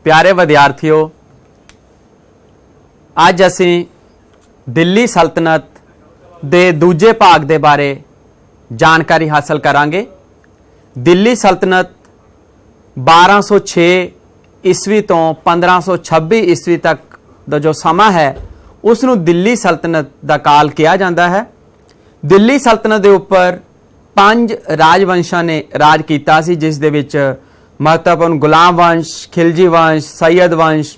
प्यारे विद्यार्थियों, अज असी दिल्ली सल्तनत दे दूजे भाग दे बारे जानकारी हासिल करांगे। दिल्ली सल्तनत 1206 ईस्वी तो 1526 ईस्वी तक दा जो समा है उसनू दिल्ली सल्तनत दा काल किया जाता है। दिल्ली सल्तनत के उपर 5 राजवंशा ने राज किया सी, जिस दे विच महत्वपूर्ण गुलाम वंश, खिलजी वंश, सैयद वंश,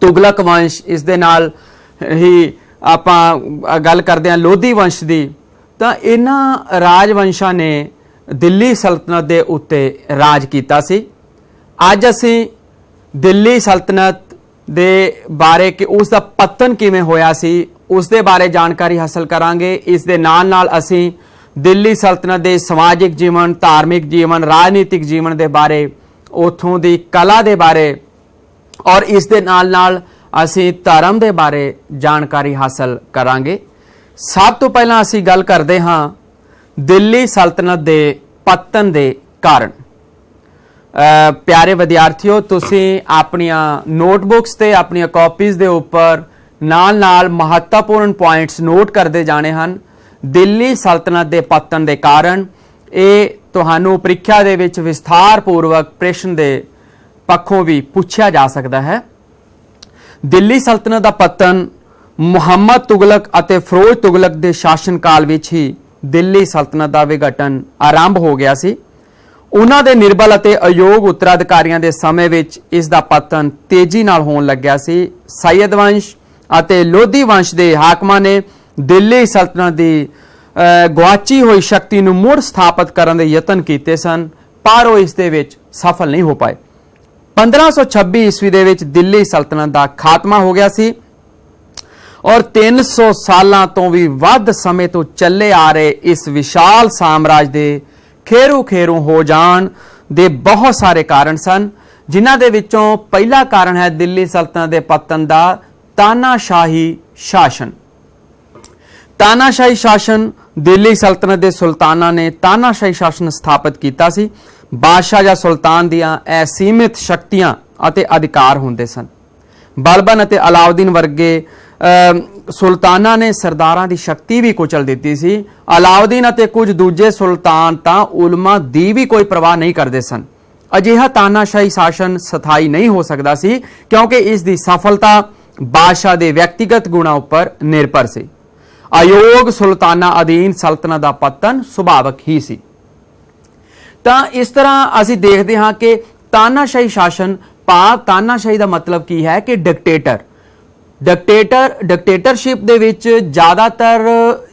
तुगलक वंश, इस दे नाल ही आपां गल करदे हां लोधी वंश दी। तां इन्हां राजवंशा ने दिल्ली सल्तनत दे उत्ते राज किया सी। अज असी दिल्ली सल्तनत दे बारे कि उस दा पतन किवें होया सी उस दे बारे जानकारी हासिल करांगे। इस दे नाल नाल असी दिल्ली सल्तनत दे समाजिक जीवन, धार्मिक जीवन, राजनीतिक जीवन दे बारे, उथों दी कला दे बारे और इस दे नाल नाल असी धर्म दे बारे जानकारी हासिल करांगे। सब तो पहला असी गल करदे हां दिल्ली सल्तनत दे पतन दे कारण। प्यारे विद्यार्थियों, तुसीं अपनियां नोटबुक्स ते अपनियां कॉपीज़ दे उपर नाल नाल महत्वपूर्ण पॉइंट्स नोट करते जाने हैं। दिल्ली सल्तनत दे पतन दे कारण ये तुहानू परीक्षा दे विच विस्तार पूर्वक प्रश्न दे पक्षों भी पूछा जा सकता है। दिल्ली सल्तनत दा पतन मुहम्मद तुगलक अते फिरोज तुगलक दे शासन काल विच ही दिल्ली सल्तनत दा विघटन आरंभ हो गया सी। उन्हां दे निर्बल अते अयोग उत्तराधिकारियों के समय विच इस दा पतन तेजी नाल होण लग्या सी। सैयद वंश अते लोधी वंश के हाकमां ने दिल्ली सल्तनत की गुआची हुई शक्ति नूं मुड़ स्थापित करने के यतन किए सन, पर वो इस दे विच सफल नहीं हो पाए। 1526 ईस्वी दे विच दिल्ली सल्तनत का खात्मा हो गया सी और 300 सालों तो भी वध समय तो चले आ रहे इस विशाल साम्राज्य के खेरू खेरू हो जाण दे बहुत सारे कारण सन, जिन्हां दे विचों पहला कारण है दिल्ली सल्तनत के पतन का तानाशाही शासन। तानाशाही शासन दिल्ली सल्तनत के सुल्ताना ने तानाशाही शासन स्थापित किया सी। बादशाह या सुल्तान दियां असीमित शक्तियां अते अधिकार होंदे सन। बलबन अते अलाउद्दीन वर्गे सुल्ताना ने सरदारां दी शक्ति भी कुचल दी सी। अलाउद्दीन अते कुछ दूजे सुल्तान तां उलमा दी भी कोई परवाह नहीं करते सन। अजिहा तानाशाही शासन स्थाई नहीं हो सकता सी, क्योंकि इस दी सफलता बादशाह दे व्यक्तिगत गुणों पर निर्भर सी। अयोग सुल्ताना अधीन सल्तनत का पतन सुभावक ही सी। तां इस तरह असी देखते हाँ कि तानाशाही शासन भाव तानाशाही का मतलब की है कि डिक्टेटरशिप दे विच ज़्यादातर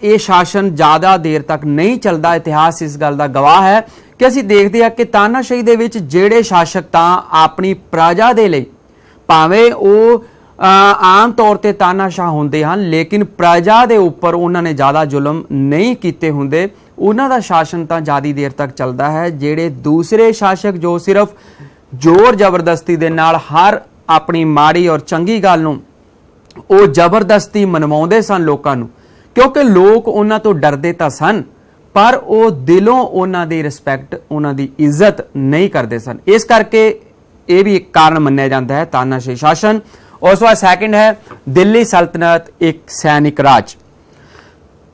ये शासन ज़्यादा देर तक नहीं चलता। इतिहास इस गल का गवाह है कि असी देखते हैं कि तानाशाही दे विच जेड़े शासक तां अपनी प्रजा दे लई भावें वो आम तौर पर तानाशाह होंदे हैं, लेकिन प्रजा के उपर उन्होंने ज़्यादा जुल्म नहीं किए होंदे। उन्हों का शासन तो ज़्यादा देर तक चलता है। जेड़े दूसरे शासक जो सिर्फ जोर जबरदस्ती दे नाल हर अपनी माड़ी और चंगी गल नूं वो जबरदस्ती मनवाउंदे सन लोकां नूं, क्योंकि लोग उन्हां तो डरदे तां सन, पर वो दिलों उन्हां दी रिस्पैक्ट, उन्हां दी इज्जत नहीं करते सन। इस करके ये भी एक कारण मन्निया जाता है तानाशाही शासन। उस बाद सैकेंड है दिल्ली सल्तनत एक सैनिक राज।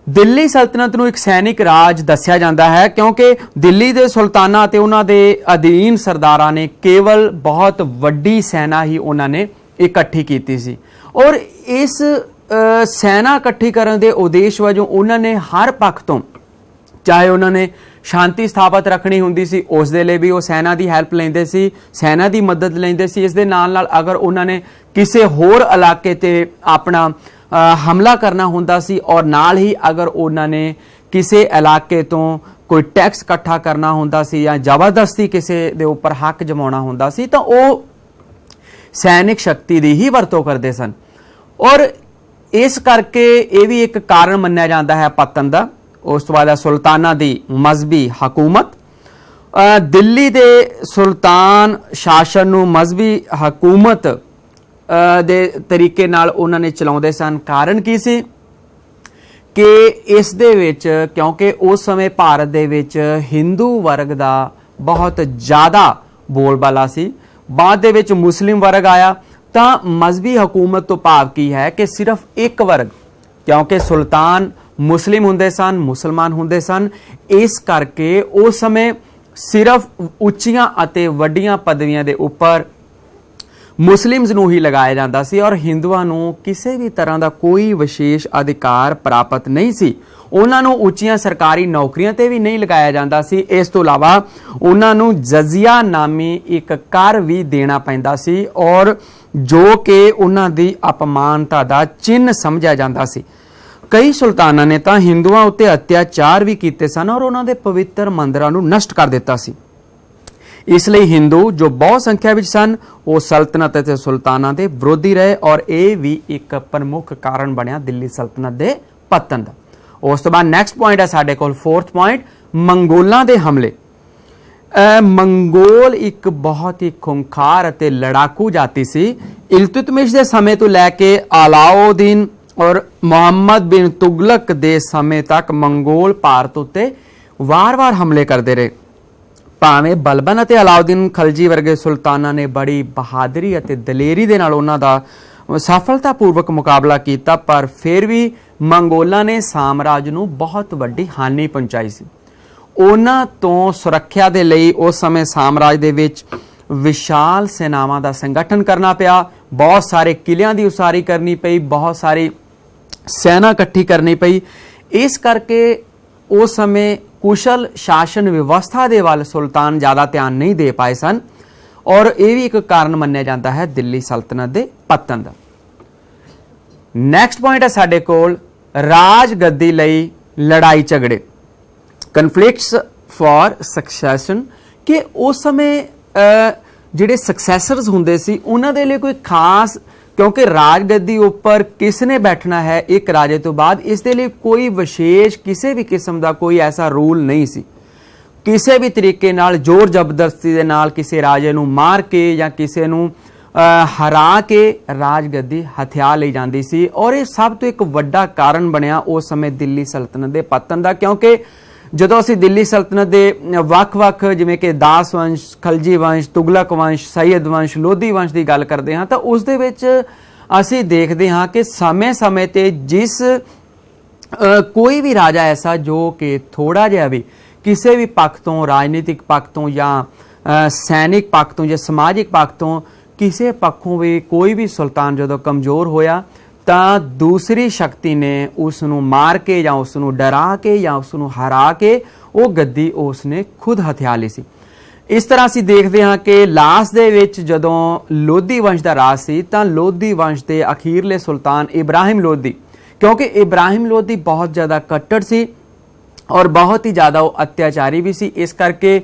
दिल्ली सल्तनत नूं एक सैनिक राज दस्सिया जाता है, क्योंकि दिल्ली के सुल्ताना ते उन्हां दे अधीन सरदारां ने केवल बहुत वड्डी सेना ही उन्होंने इकट्ठी की सी और इस सेना इकट्ठी करने के उद्देश्य वजों उन्होंने हर पक्ष तो, चाहे उन्होंने शांति स्थापित रखनी हुंदी सी उस दे लई भी वो सेना की हैल्प लेंदे सी, सेना की मदद लेंदे सी। इस दे नाल नाल अगर उन्होंने किसी होर इलाके ते अपना हमला करना हुंदा सी और नाल ही अगर उन्होंने किसी इलाके तो कोई टैक्स इकट्ठा करना हुंदा सी या जबरदस्ती किसी दे उपर हक जमाउणा हुंदा सी, तो वो सैनिक शक्ति की ही वरतों करते सन। और इस करके ये भी एक कारण मन्निया जाता है पतन का। उस तो बाद सुल्ताना दी मजहबी हकूमत। दिल्ली दे सुल्तान शासन नूं मजहबी हकूमत दे तरीके नाल उन्होंने चलाउंदे सन। कारण की सी कि इस दे विच क्योंकि उस समय भारत दे विच हिंदू वर्ग दा बहुत ज़्यादा ਬੋਲਬਾਲਾ ਸੀ। ਬਾਅਦ ਦੇ ਵਿੱਚ ਮੁਸਲਿਮ ਵਰਗ ਆਇਆ ਤਾਂ ਮਜ਼ਹਬੀ ਹਕੂਮਤ ਤੋਂ ਭਾਵ ਕੀ ਹੈ ਕਿ ਸਿਰਫ ਇੱਕ ਵਰਗ, ਕਿਉਂਕਿ ਸੁਲਤਾਨ ਮੁਸਲਿਮ ਹੁੰਦੇ ਸਨ, ਮੁਸਲਮਾਨ ਹੁੰਦੇ ਸਨ, ਇਸ ਕਰਕੇ ਉਸ ਸਮੇਂ ਸਿਰਫ ਉੱਚੀਆਂ ਅਤੇ ਵੱਡੀਆਂ ਪਦਵੀਆਂ ਦੇ ਉੱਪਰ ਮੁਸਲਿਮਸ ਨੂੰ ਹੀ ਲਗਾਇਆ ਜਾਂਦਾ ਸੀ ਔਰ ਹਿੰਦੂਆਂ ਨੂੰ ਕਿਸੇ ਵੀ ਤਰ੍ਹਾਂ ਦਾ ਕੋਈ ਵਿਸ਼ੇਸ਼ ਅਧਿਕਾਰ ਪ੍ਰਾਪਤ ਨਹੀਂ ਸੀ। ਉਹਨਾਂ ਨੂੰ ਉੱਚੀਆਂ ਸਰਕਾਰੀ ਨੌਕਰੀਆਂ ਤੇ ਵੀ ਨਹੀਂ ਲਗਾਇਆ ਜਾਂਦਾ ਸੀ। ਇਸ ਤੋਂ ਇਲਾਵਾ ਉਹਨਾਂ ਨੂੰ ਜਜ਼ੀਆ ਨਾਮੀ ਇੱਕ ਕਰ ਵੀ ਦੇਣਾ ਪੈਂਦਾ ਸੀ ਔਰ ਜੋ ਕਿ ਉਹਨਾਂ ਦੀ ਅਪਮਾਨਤਾ ਦਾ ਚਿੰਨ੍ਹ ਸਮਝਿਆ ਜਾਂਦਾ ਸੀ। ਕਈ ਸੁਲਤਾਨਾਂ ਨੇ ਤਾਂ ਹਿੰਦੂਆਂ ਉੱਤੇ ਅਤਿਆਚਾਰ ਵੀ ਕੀਤੇ ਸਨ ਔਰ ਉਹਨਾਂ ਦੇ ਪਵਿੱਤਰ ਮੰਦਿਰਾਂ ਨੂੰ ਨਸ਼ਟ ਕਰ ਦਿੱਤਾ ਸੀ। ਇਸ ਲਈ ਹਿੰਦੂ ਜੋ ਬਹੁਤ ਸੰਖਿਆ ਵਿੱਚ ਸਨ ਉਹ ਸਲਤਨਤ ਅਤੇ ਸੁਲਤਾਨਾਂ ਦੇ ਵਿਰੋਧੀ ਰਹੇ ਔਰ ਇਹ ਵੀ ਇੱਕ ਪ੍ਰਮੁੱਖ ਕਾਰਨ ਬਣਿਆ ਦਿੱਲੀ ਸਲਤਨਤ ਦੇ ਪਤਨ ਦਾ। ਉਸ ਤੋਂ ਬਾਅਦ ਨੈਕਸਟ ਪੁਆਇੰਟ ਹੈ ਸਾਡੇ ਕੋਲ 4th ਪੁਆਇੰਟ, ਮੰਗੋਲਾਂ ਦੇ ਹਮਲੇ। ਮੰਗੋਲ ਇੱਕ ਬਹੁਤ ਹੀ ਖੁੰਖਾਰ ਅਤੇ ਲੜਾਕੂ ਜਾਤੀ ਸੀ। ਇਲਤੁਤਮਿਸ਼ ਦੇ ਸਮੇਂ ਤੋਂ ਲੈ ਕੇ ਅਲਾਉਦੀਨ ਔਰ ਮੁਹੰਮਦ ਬਿਨ ਤੁਗਲਕ ਦੇ ਸਮੇਂ ਤੱਕ ਮੰਗੋਲ ਭਾਰਤ ਉੱਤੇ ਵਾਰ-ਵਾਰ ਹਮਲੇ ਕਰਦੇ ਰਹੇ। ਭਾਵੇਂ ਬਲਬਨ ਅਤੇ ਅਲਾਉਦੀਨ ਖਲਜੀ ਵਰਗੇ ਸੁਲਤਾਨਾਂ ਨੇ ਬੜੀ ਬਹਾਦਰੀ ਅਤੇ ਦਲੇਰੀ ਦੇ ਨਾਲ ਉਹਨਾਂ ਦਾ ਸਫਲਤਾਪੂਰਵਕ ਮੁਕਾਬਲਾ ਕੀਤਾ, ਪਰ ਫਿਰ ਵੀ ਮੰਗੋਲਾਂ ਨੇ ਸਾਮਰਾਜ ਨੂੰ ਬਹੁਤ ਵੱਡੀ ਹਾਨੀ ਪਹੁੰਚਾਈ ਸੀ। ਉਹਨਾਂ ਤੋਂ ਸੁਰੱਖਿਆ ਦੇ ਲਈ ਉਸ ਸਮੇਂ ਸਾਮਰਾਜ ਦੇ ਵਿੱਚ ਵਿਸ਼ਾਲ ਸੈਨਾਵਾਂ ਦਾ ਸੰਗਠਨ ਕਰਨਾ ਪਿਆ, ਬਹੁਤ ਸਾਰੇ ਕਿਲਿਆਂ ਦੀ ਉਸਾਰੀ ਕਰਨੀ ਪਈ, ਬਹੁਤ ਸਾਰੀ ਸੈਨਾ ਇਕੱਠੀ ਕਰਨੀ ਪਈ। ਇਸ ਕਰਕੇ ਉਸ ਸਮੇਂ ਕੁਸ਼ਲ ਸ਼ਾਸਨ ਵਿਵਸਥਾ ਦੇ ਵੱਲ ਸੁਲਤਾਨ ਜ਼ਿਆਦਾ ਧਿਆਨ ਨਹੀਂ ਦੇ ਪਾਏ ਸਨ ਔਰ ਇਹ ਵੀ ਇੱਕ ਕਾਰਨ ਮੰਨਿਆ ਜਾਂਦਾ ਹੈ ਦਿੱਲੀ ਸਲਤਨਤ ਦੇ ਪਤਨ ਦਾ। ਨੈਕਸਟ ਪੁਆਇੰਟ ਹੈ ਸਾਡੇ ਕੋਲ ਰਾਜ ਗੱਦੀ ਲਈ ਲੜਾਈ ਝਗੜੇ, ਕਨਫਲਿਕਟਸ ਫॉर ਸਕਸੈਸ਼ਨ। ਕਿ ਉਸ ਸਮੇਂ ਜਿਹੜੇ ਸਕਸੈਸਰਸ ਹੁੰਦੇ ਸੀ ਉਹਨਾਂ ਦੇ ਲਈ ਕੋਈ ਖਾਸ, ਕਿਉਂਕਿ ਰਾਜ ਗੱਦੀ ਉੱਪਰ ਕਿਸ ਨੇ ਬੈਠਣਾ ਹੈ ਇੱਕ ਰਾਜੇ ਤੋਂ ਬਾਅਦ, ਇਸ ਦੇ ਲਈ ਕੋਈ ਵਿਸ਼ੇਸ਼ ਕਿਸੇ ਵੀ ਕਿਸਮ ਦਾ ਕੋਈ ਐਸਾ ਰੂਲ ਨਹੀਂ ਸੀ। ਕਿਸੇ ਵੀ ਤਰੀਕੇ ਨਾਲ ਜ਼ੋਰ ਜ਼ਬਰਦਸਤੀ ਦੇ ਨਾਲ ਕਿਸੇ ਰਾਜੇ ਨੂੰ ਮਾਰ ਕੇ ਜਾਂ ਕਿਸੇ ਨੂੰ ਹਰਾ ਕੇ ਰਾਜ ਗੱਦੀ ਹਥਿਆ ਲਈ ਜਾਂਦੀ ਸੀ ਔਰ ਇਹ ਸਭ ਤੋਂ ਇੱਕ ਵੱਡਾ ਕਾਰਨ ਬਣਿਆ ਉਸ ਸਮੇਂ ਦਿੱਲੀ ਸਲਤਨਤ ਦੇ ਪਤਨ ਦਾ। ਕਿਉਂਕਿ ਜਦੋਂ ਅਸੀਂ ਦਿੱਲੀ ਸਲਤਨਤ ਦੇ ਵੱਖ-ਵੱਖ ਜਿਵੇਂ ਕਿ ਦਾਸ ਵੰਸ਼, ਖਲਜੀ ਵੰਸ਼, ਤੁਗਲਕ ਵੰਸ਼, ਸੈਯਦ ਵੰਸ਼, ਲੋਧੀ ਵੰਸ਼ ਦੀ ਗੱਲ ਕਰਦੇ ਹਾਂ ਤਾਂ ਉਸ ਦੇ ਵਿੱਚ ਅਸੀਂ ਦੇਖਦੇ ਹਾਂ ਕਿ ਸਮੇਂ-ਸਮੇਂ ਤੇ ਜਿਸ ਕੋਈ ਵੀ ਰਾਜਾ ਐਸਾ ਜੋ ਕਿ ਥੋੜਾ ਜਿਹਾ ਵੀ ਕਿਸੇ ਵੀ ਪੱਖ ਤੋਂ, ਰਾਜਨੀਤਿਕ ਪੱਖ ਤੋਂ ਜਾਂ ਸੈਨਿਕ ਪੱਖ ਤੋਂ ਜਾਂ ਸਮਾਜਿਕ ਪੱਖ ਤੋਂ ਕਿਸੇ ਪੱਖੋਂ ਵੀ ਕੋਈ ਵੀ ਸੁਲਤਾਨ ਜਦੋਂ ਕਮਜ਼ੋਰ ਹੋਇਆ ਤਾਂ ਦੂਸਰੀ ਸ਼ਕਤੀ ਨੇ ਉਸ ਨੂੰ ਮਾਰ ਕੇ ਜਾਂ ਉਸ ਨੂੰ ਡਰਾ ਕੇ ਜਾਂ ਉਸ ਨੂੰ ਹਰਾ ਕੇ ਉਹ ਗੱਦੀ ਉਸ ਨੇ ਖੁਦ ਹਥਿਆ ਲਈ ਸੀ। ਇਸ ਤਰ੍ਹਾਂ ਅਸੀਂ ਦੇਖਦੇ ਹਾਂ ਕਿ ਲਾਸਟ ਦੇ ਵਿੱਚ ਜਦੋਂ ਲੋਧੀ ਵੰਸ਼ ਦਾ ਰਾਜ ਸੀ ਤਾਂ ਲੋਧੀ ਵੰਸ਼ ਦੇ ਅਖੀਰਲੇ ਸੁਲਤਾਨ ਇਬਰਾਹਿਮ ਲੋਧੀ, ਕਿਉਂਕਿ ਇਬਰਾਹਿਮ ਲੋਧੀ ਬਹੁਤ ਜ਼ਿਆਦਾ ਕੱਟੜ ਸੀ ਔਰ ਬਹੁਤ ਹੀ ਜ਼ਿਆਦਾ ਉਹ ਅਤਿਆਚਾਰੀ ਵੀ ਸੀ। ਇਸ ਕਰਕੇ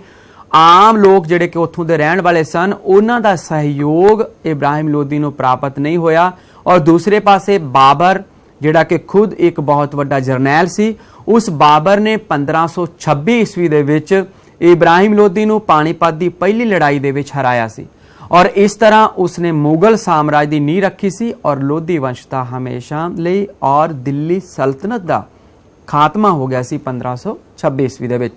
ਆਮ ਲੋਕ ਜਿਹੜੇ ਕਿ ਉੱਥੋਂ ਦੇ ਰਹਿਣ ਵਾਲੇ ਸਨ ਉਹਨਾਂ ਦਾ ਸਹਿਯੋਗ ਇਬਰਾਹਿਮ ਲੋਧੀ ਨੂੰ ਪ੍ਰਾਪਤ ਨਹੀਂ ਹੋਇਆ ਔਰ ਦੂਸਰੇ ਪਾਸੇ ਬਾਬਰ ਜਿਹੜਾ ਕਿ ਖੁਦ ਇੱਕ ਬਹੁਤ ਵੱਡਾ ਜਰਨੈਲ ਸੀ, ਉਸ ਬਾਬਰ ਨੇ 1526 ਈਸਵੀ ਦੇ ਵਿੱਚ ਇਬਰਾਹਿਮ ਲੋਧੀ ਨੂੰ ਪਾਣੀਪਤ ਦੀ ਪਹਿਲੀ ਲੜਾਈ ਦੇ ਵਿੱਚ ਹਰਾਇਆ ਸੀ ਔਰ ਇਸ ਤਰ੍ਹਾਂ ਉਸਨੇ ਮੁਗਲ ਸਾਮਰਾਜ ਦੀ ਨੀਂਹ ਰੱਖੀ ਸੀ ਔਰ ਲੋਧੀ ਵੰਸ਼ ਦਾ ਹਮੇਸ਼ਾ ਲਈ ਔਰ ਦਿੱਲੀ ਸਲਤਨਤ ਦਾ ਖਾਤਮਾ ਹੋ ਗਿਆ ਸੀ 1526 ਈਸਵੀ ਦੇ ਵਿੱਚ।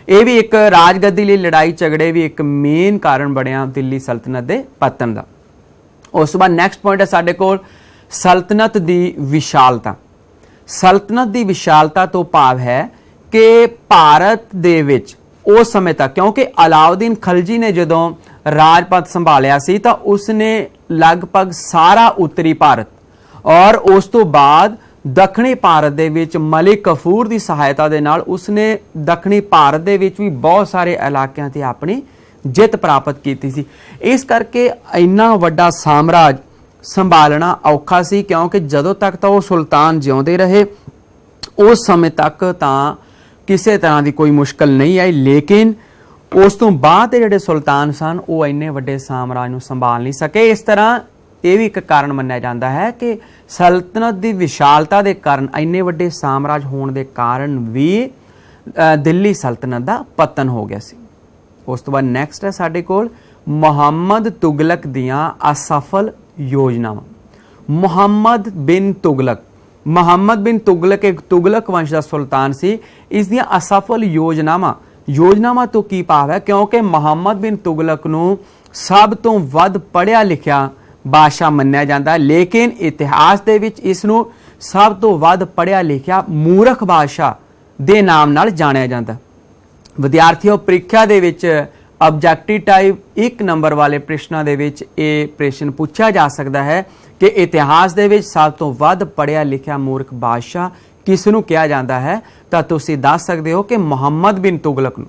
ਇਹ ਵੀ ਇੱਕ ਰਾਜਗੱਦੀ ਲਈ ਲੜਾਈ ਝਗੜੇ ਵੀ ਇੱਕ ਮੇਨ ਕਾਰਨ ਬਣਿਆ ਦਿੱਲੀ ਸਲਤਨਤ ਦੇ ਪਤਨ ਦਾ। ਉਸ ਤੋਂ ਬਾਅਦ ਨੈਕਸਟ ਪੁਆਇੰਟ ਹੈ ਸਾਡੇ ਕੋਲ ਸਲਤਨਤ ਦੀ ਵਿਸ਼ਾਲਤਾ। ਸਲਤਨਤ ਦੀ ਵਿਸ਼ਾਲਤਾ ਤੋਂ ਭਾਵ ਹੈ ਕਿ ਭਾਰਤ ਦੇ ਵਿੱਚ ਉਸ ਸਮੇਂ ਤੱਕ, ਕਿਉਂਕਿ ਅਲਾਉਦੀਨ ਖਲਜੀ ਨੇ ਜਦੋਂ ਰਾਜਪਦ ਸੰਭਾਲਿਆ ਸੀ ਤਾਂ ਉਸਨੇ ਲਗਭਗ ਸਾਰਾ ਉੱਤਰੀ ਭਾਰਤ ਔਰ ਉਸ ਤੋਂ ਬਾਅਦ ਦੱਖਣੀ ਭਾਰਤ ਦੇ ਵਿੱਚ ਮਲਿਕ ਕਫੂਰ ਦੀ ਸਹਾਇਤਾ ਦੇ ਨਾਲ ਉਸਨੇ ਦੱਖਣੀ ਭਾਰਤ ਦੇ ਵਿੱਚ ਵੀ ਬਹੁਤ ਸਾਰੇ ਇਲਾਕਿਆਂ ਤੇ ਆਪਣੀ ਜਿੱਤ ਪ੍ਰਾਪਤ ਕੀਤੀ ਸੀ। ਇਸ ਕਰਕੇ ਇੰਨਾ ਵੱਡਾ ਸਾਮਰਾਜ ਸੰਭਾਲਣਾ ਔਖਾ ਸੀ ਕਿਉਂਕਿ ਜਦੋਂ ਤੱਕ ਤਾਂ ਉਹ ਸੁਲਤਾਨ ਜਿਉਂਦੇ ਰਹੇ ਉਸ ਸਮੇਂ ਤੱਕ ਤਾਂ ਕਿਸੇ ਤਰ੍ਹਾਂ ਦੀ ਕੋਈ ਮੁਸ਼ਕਲ ਨਹੀਂ ਆਈ, ਲੇਕਿਨ ਉਸ ਤੋਂ ਬਾਅਦ ਦੇ ਜਿਹੜੇ ਸੁਲਤਾਨ ਸਨ ਉਹ ਇੰਨੇ ਵੱਡੇ ਸਾਮਰਾਜ ਨੂੰ ਸੰਭਾਲ ਨਹੀਂ ਸਕੇ। ਇਸ ਤਰ੍ਹਾਂ ਇਹ ਵੀ ਇੱਕ ਕਾਰਨ ਮੰਨਿਆ ਜਾਂਦਾ ਹੈ ਕਿ ਸਲਤਨਤ ਦੀ ਵਿਸ਼ਾਲਤਾ ਦੇ ਕਾਰਨ, ਇੰਨੇ ਵੱਡੇ ਸਾਮਰਾਜ ਹੋਣ ਦੇ ਕਾਰਨ ਵੀ ਦਿੱਲੀ ਸਲਤਨਤ ਦਾ ਪਤਨ ਹੋ ਗਿਆ ਸੀ। ਉਸ ਤੋਂ ਬਾਅਦ ਨੈਕਸਟ ਹੈ ਸਾਡੇ ਕੋਲ ਮੁਹੰਮਦ ਤੁਗਲਕ ਦੀਆਂ ਅਸਫਲ ਯੋਜਨਾਵਾਂ। ਮੁਹੰਮਦ ਬਿਨ ਤੁਗਲਕ ਇੱਕ ਤੁਗਲਕ ਵੰਸ਼ ਦਾ ਸੁਲਤਾਨ ਸੀ। ਇਸ ਦੀਆਂ ਅਸਫਲ ਯੋਜਨਾਵਾਂ योजनावां तो की भाव है, क्योंकि मुहम्मद बिन तुगलक नूं सब तो वध पढ़िया लिखिया बादशाह मन्निया जाता है, लेकिन इतिहास दे विच इस नूं सब तो वध पढ़िया लिखिया मूर्ख बादशाह दे नाम नाल जाणिया जाता। विद्यार्थियों, प्रीख्या दे विच ऑब्जेक्टिव टाइप 1 नंबर वाले प्रश्नों दे विच ये प्रश्न पूछा जा सकता है कि इतिहास दे विच सब तो वध पढ़िया लिखिया मूर्ख बादशाह किस नूं कहा जाता है, तो तुसीं दस सकते हो कि मुहम्मद बिन तुगलक नूं,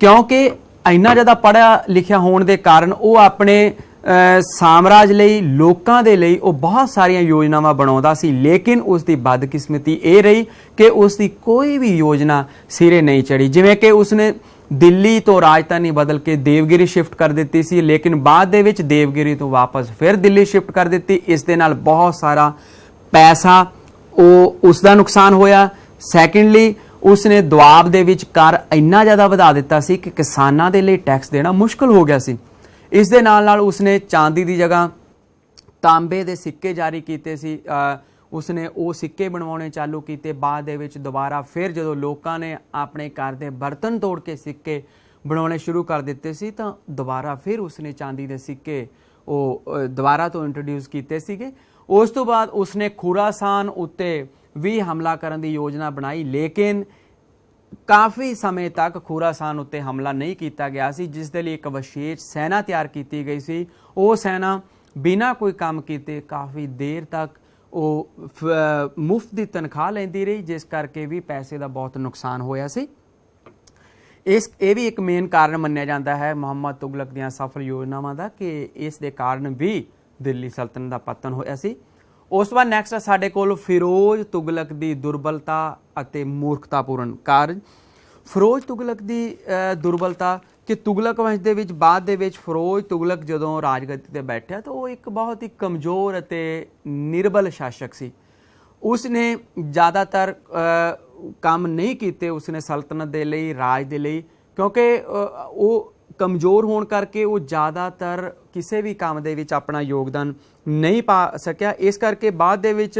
क्योंकि इन्ना ज़्यादा पढ़िया लिखिया होने के कारण वो अपने साम्राज लई लोकां दे लई वो बहुत सारियां योजनावां बनाउंदा सी, लेकिन उसकी बदकिस्मती ये रही कि उसकी कोई भी योजना सिरे नहीं चढ़ी। जिवें कि उसने दिल्ली तो राजधानी बदल के देवगिरी शिफ्ट कर दी सी, लेकिन बाद दे विच देवगिरी तो वापस फिर दिल्ली शिफ्ट कर दी। इस दे नाल बहुत सारा पैसा उसका नुकसान होया। सैकेंडली उसने दुआब दे विच कर इन्ना ज़्यादा वधा दिता सी कि किसानां दे लई टैक्स देना मुश्किल हो गया सी। इस दे नाल उसने चांदी की जगह तांबे दे सिक्के जारी किए सी, उसने वो सिक्के बनवाने चालू किए। बाद दे विच दोबारा फिर जो लोगों ने अपने घर के बर्तन तोड़ के सिक्के बनाने शुरू कर दिते सी, तो दोबारा फिर उसने चांदी के सिक्के वो दोबारा तो इंट्रोड्यूस किए सीगे। उस तो बाद उसने खुरासान उत्ते भी हमला करने की योजना बनाई, लेकिन काफ़ी समय तक खुरासान उत्ते हमला नहीं किया गया सी, जिस दे लिए एक विशेष सेना तैयार की गई सी। वो सेना बिना कोई काम किए काफ़ी देर तक वो मुफ्त की तनख्वाह लेंदी रही, जिस करके भी पैसे का बहुत नुकसान होया सी। ये भी एक मेन कारण मन्निया जाता है मुहम्मद तुगलक दी सफल योजनावां दा कि इस दे कारण भी दिल्ली सल्तनत का पतन होया सी। उस तो बाद नैक्सट साडे कोल फिरोज तुगलक की दुर्बलता अते मूर्खतापूर्ण कार्य। फिरोज तुगलक की दुर्बलता कि तुगलक वंश दे विच बाद दे विच फिरोज तुगलक जदों राजगद्दी ते बैठा तो वो एक बहुत ही कमज़ोर अते निर्बल शासक सी। उसने ज़्यादातर काम नहीं किए उसने सल्तनत दे लई, राज दे लई, क्योंकि वो कमज़ोर होने करके वो ज़्यादातर किसी भी काम दे विच अपना योगदान नहीं पा सकिया। इस करके बाद दे विच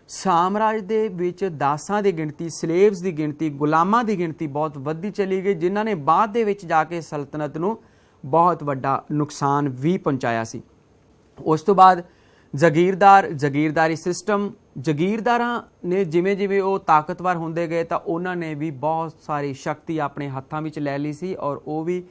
साम्राज दे विच दासां दी गिणती, स्लेव्स की गिणती, गुलामां की गिणती बहुत वधदी चली गई, जिन्हां ने बाद दे विच जाके सल्तनत नूं बहुत वड्डा नुकसान भी पहुंचाया सी। उस तो बाद जागीरदारी सिस्टम, जागीरदारां ने जिमें जिमें वो ताकतवर होंदे गए तो उन्होंने भी बहुत सारी शक्ति अपने हत्थां विच लै ली सी और वो भी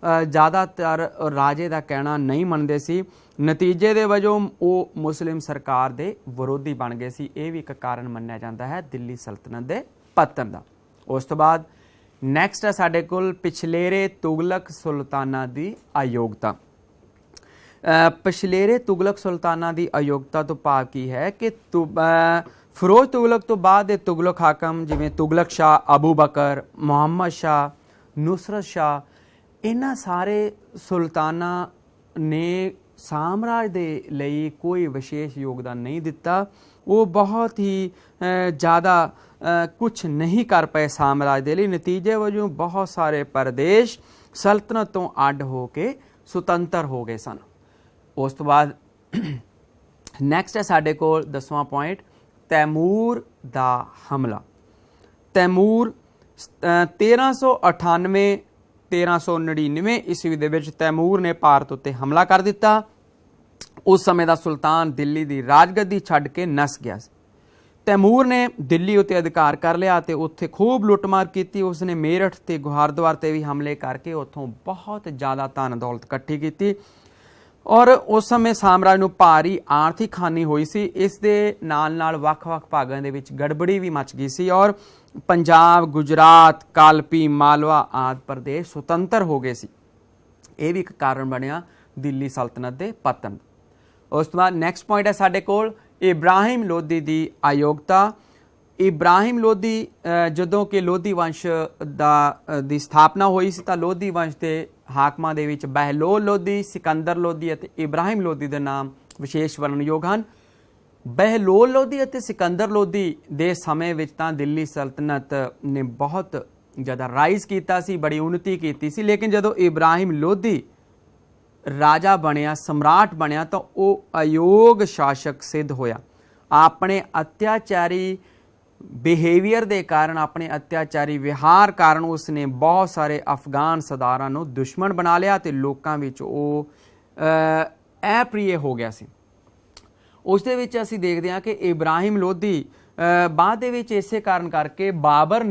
ज़्यादातर राजे का कहना नहीं मनते सी। नतीजे दे वजों वो मुस्लिम सरकार दे विरोधी बन गए सी। ये भी एक कारण मन्निया जाता है दिल्ली सल्तनत दे पतन का। उस तो बाद नैक्सट है साडे कोल पिछलेरे तुगलक सुल्ताना दी अयोग्यता। पिछलेरे तुगलक सुल्ताना दी अयोग्यता तो भाव की है कि फिरोज तुगलक तो बाद दे तुगलक हाकम जिवें तुगलक शाह, अबू बकर, मुहम्मद शाह, नुसरत शाह, इन्हां सारे सुल्ताना ने साम्राज दे लई कोई विशेष योगदान नहीं दिता। वो बहुत ही ज़्यादा कुछ नहीं कर पाए साम्राज दे लई। नतीजे वजों बहुत सारे प्रदेश सल्तनत तो अड हो के सुतंत्र हो गए सन। उस तो बाद नैक्सट है साडे कोल 10वां पॉइंट तैमूर दा हमला। तैमूर 1398-1399 ईस्वी दे विच तैमूर ने भारत उत्ते हमला कर दिता। उस समय दा सुल्तान दिल्ली दी राजगद्दी छड्ड के नस गया। तैमूर ने दिल्ली उत्ते अधिकार कर लिया ते उत्थे खूब लुटमार की। उसने मेरठ ते गुहारद्वार ते भी हमले करके उत्थों बहुत ज़्यादा धन दौलत इकट्ठी की और उस समय साम्राज नूं भारी आर्थिक हानि हुई सी। इस दे नाल नाल वख-वख भागां दे विच गड़बड़ी भी मच गई सी और पंजाब, गुजरात, कालपी, मालवा आदि प्रदेश सुतंत्र हो गए सी। ये भी एक कारण बनिया दिल्ली सल्तनत दे पतन। उस तो बाद नैक्सट पॉइंट है साडे कोल इब्राहिम लोधी दी अयोग्यता। इब्राहिम लोधी जदों कि लोधी वंश दी स्थापना हुई सी तां लोधी वंश के हाकमां दे विच बहलोल लोधी, सिकंदर लोधी अते इब्राहिम लोधी दे नाम विशेष वर्णनयोग हन। बहलोल लोधी अते सिकंदर लोधी दे समय विच तां दिल्ली सल्तनत ने बहुत ज़्यादा राइज कीता सी, बड़ी उन्नति कीती सी। लेकिन जदों इब्राहिम लोधी राजा बनिया, सम्राट बनिया तो वो अयोग शासक सिद्ध होया। अपने अत्याचारी ਬਿਹੇਵੀਅਰ ਦੇ ਕਾਰਨ, ਆਪਣੇ ਅਤਿਆਚਾਰੀ ਵਿਹਾਰ ਕਾਰਨ ਉਸਨੇ ਬਹੁਤ ਸਾਰੇ ਅਫਗਾਨ ਸਰਦਾਰਾਂ ਨੂੰ ਦੁਸ਼ਮਣ ਬਣਾ ਲਿਆ ਤੇ ਲੋਕਾਂ ਵਿੱਚ ਉਹ ਅਪ੍ਰਿਯ ਹੋ ਗਿਆ ਸੀ। ਉਸ ਦੇ ਵਿੱਚ ਅਸੀਂ ਦੇਖਦੇ ਹਾਂ ਕਿ ਇਬਰਾਹਿਮ ਲੋਧੀ ਬਾਅਦ ਦੇ ਵਿੱਚ ਇਸੇ ਕਾਰਨ ਕਰਕੇ ਬਾਬਰ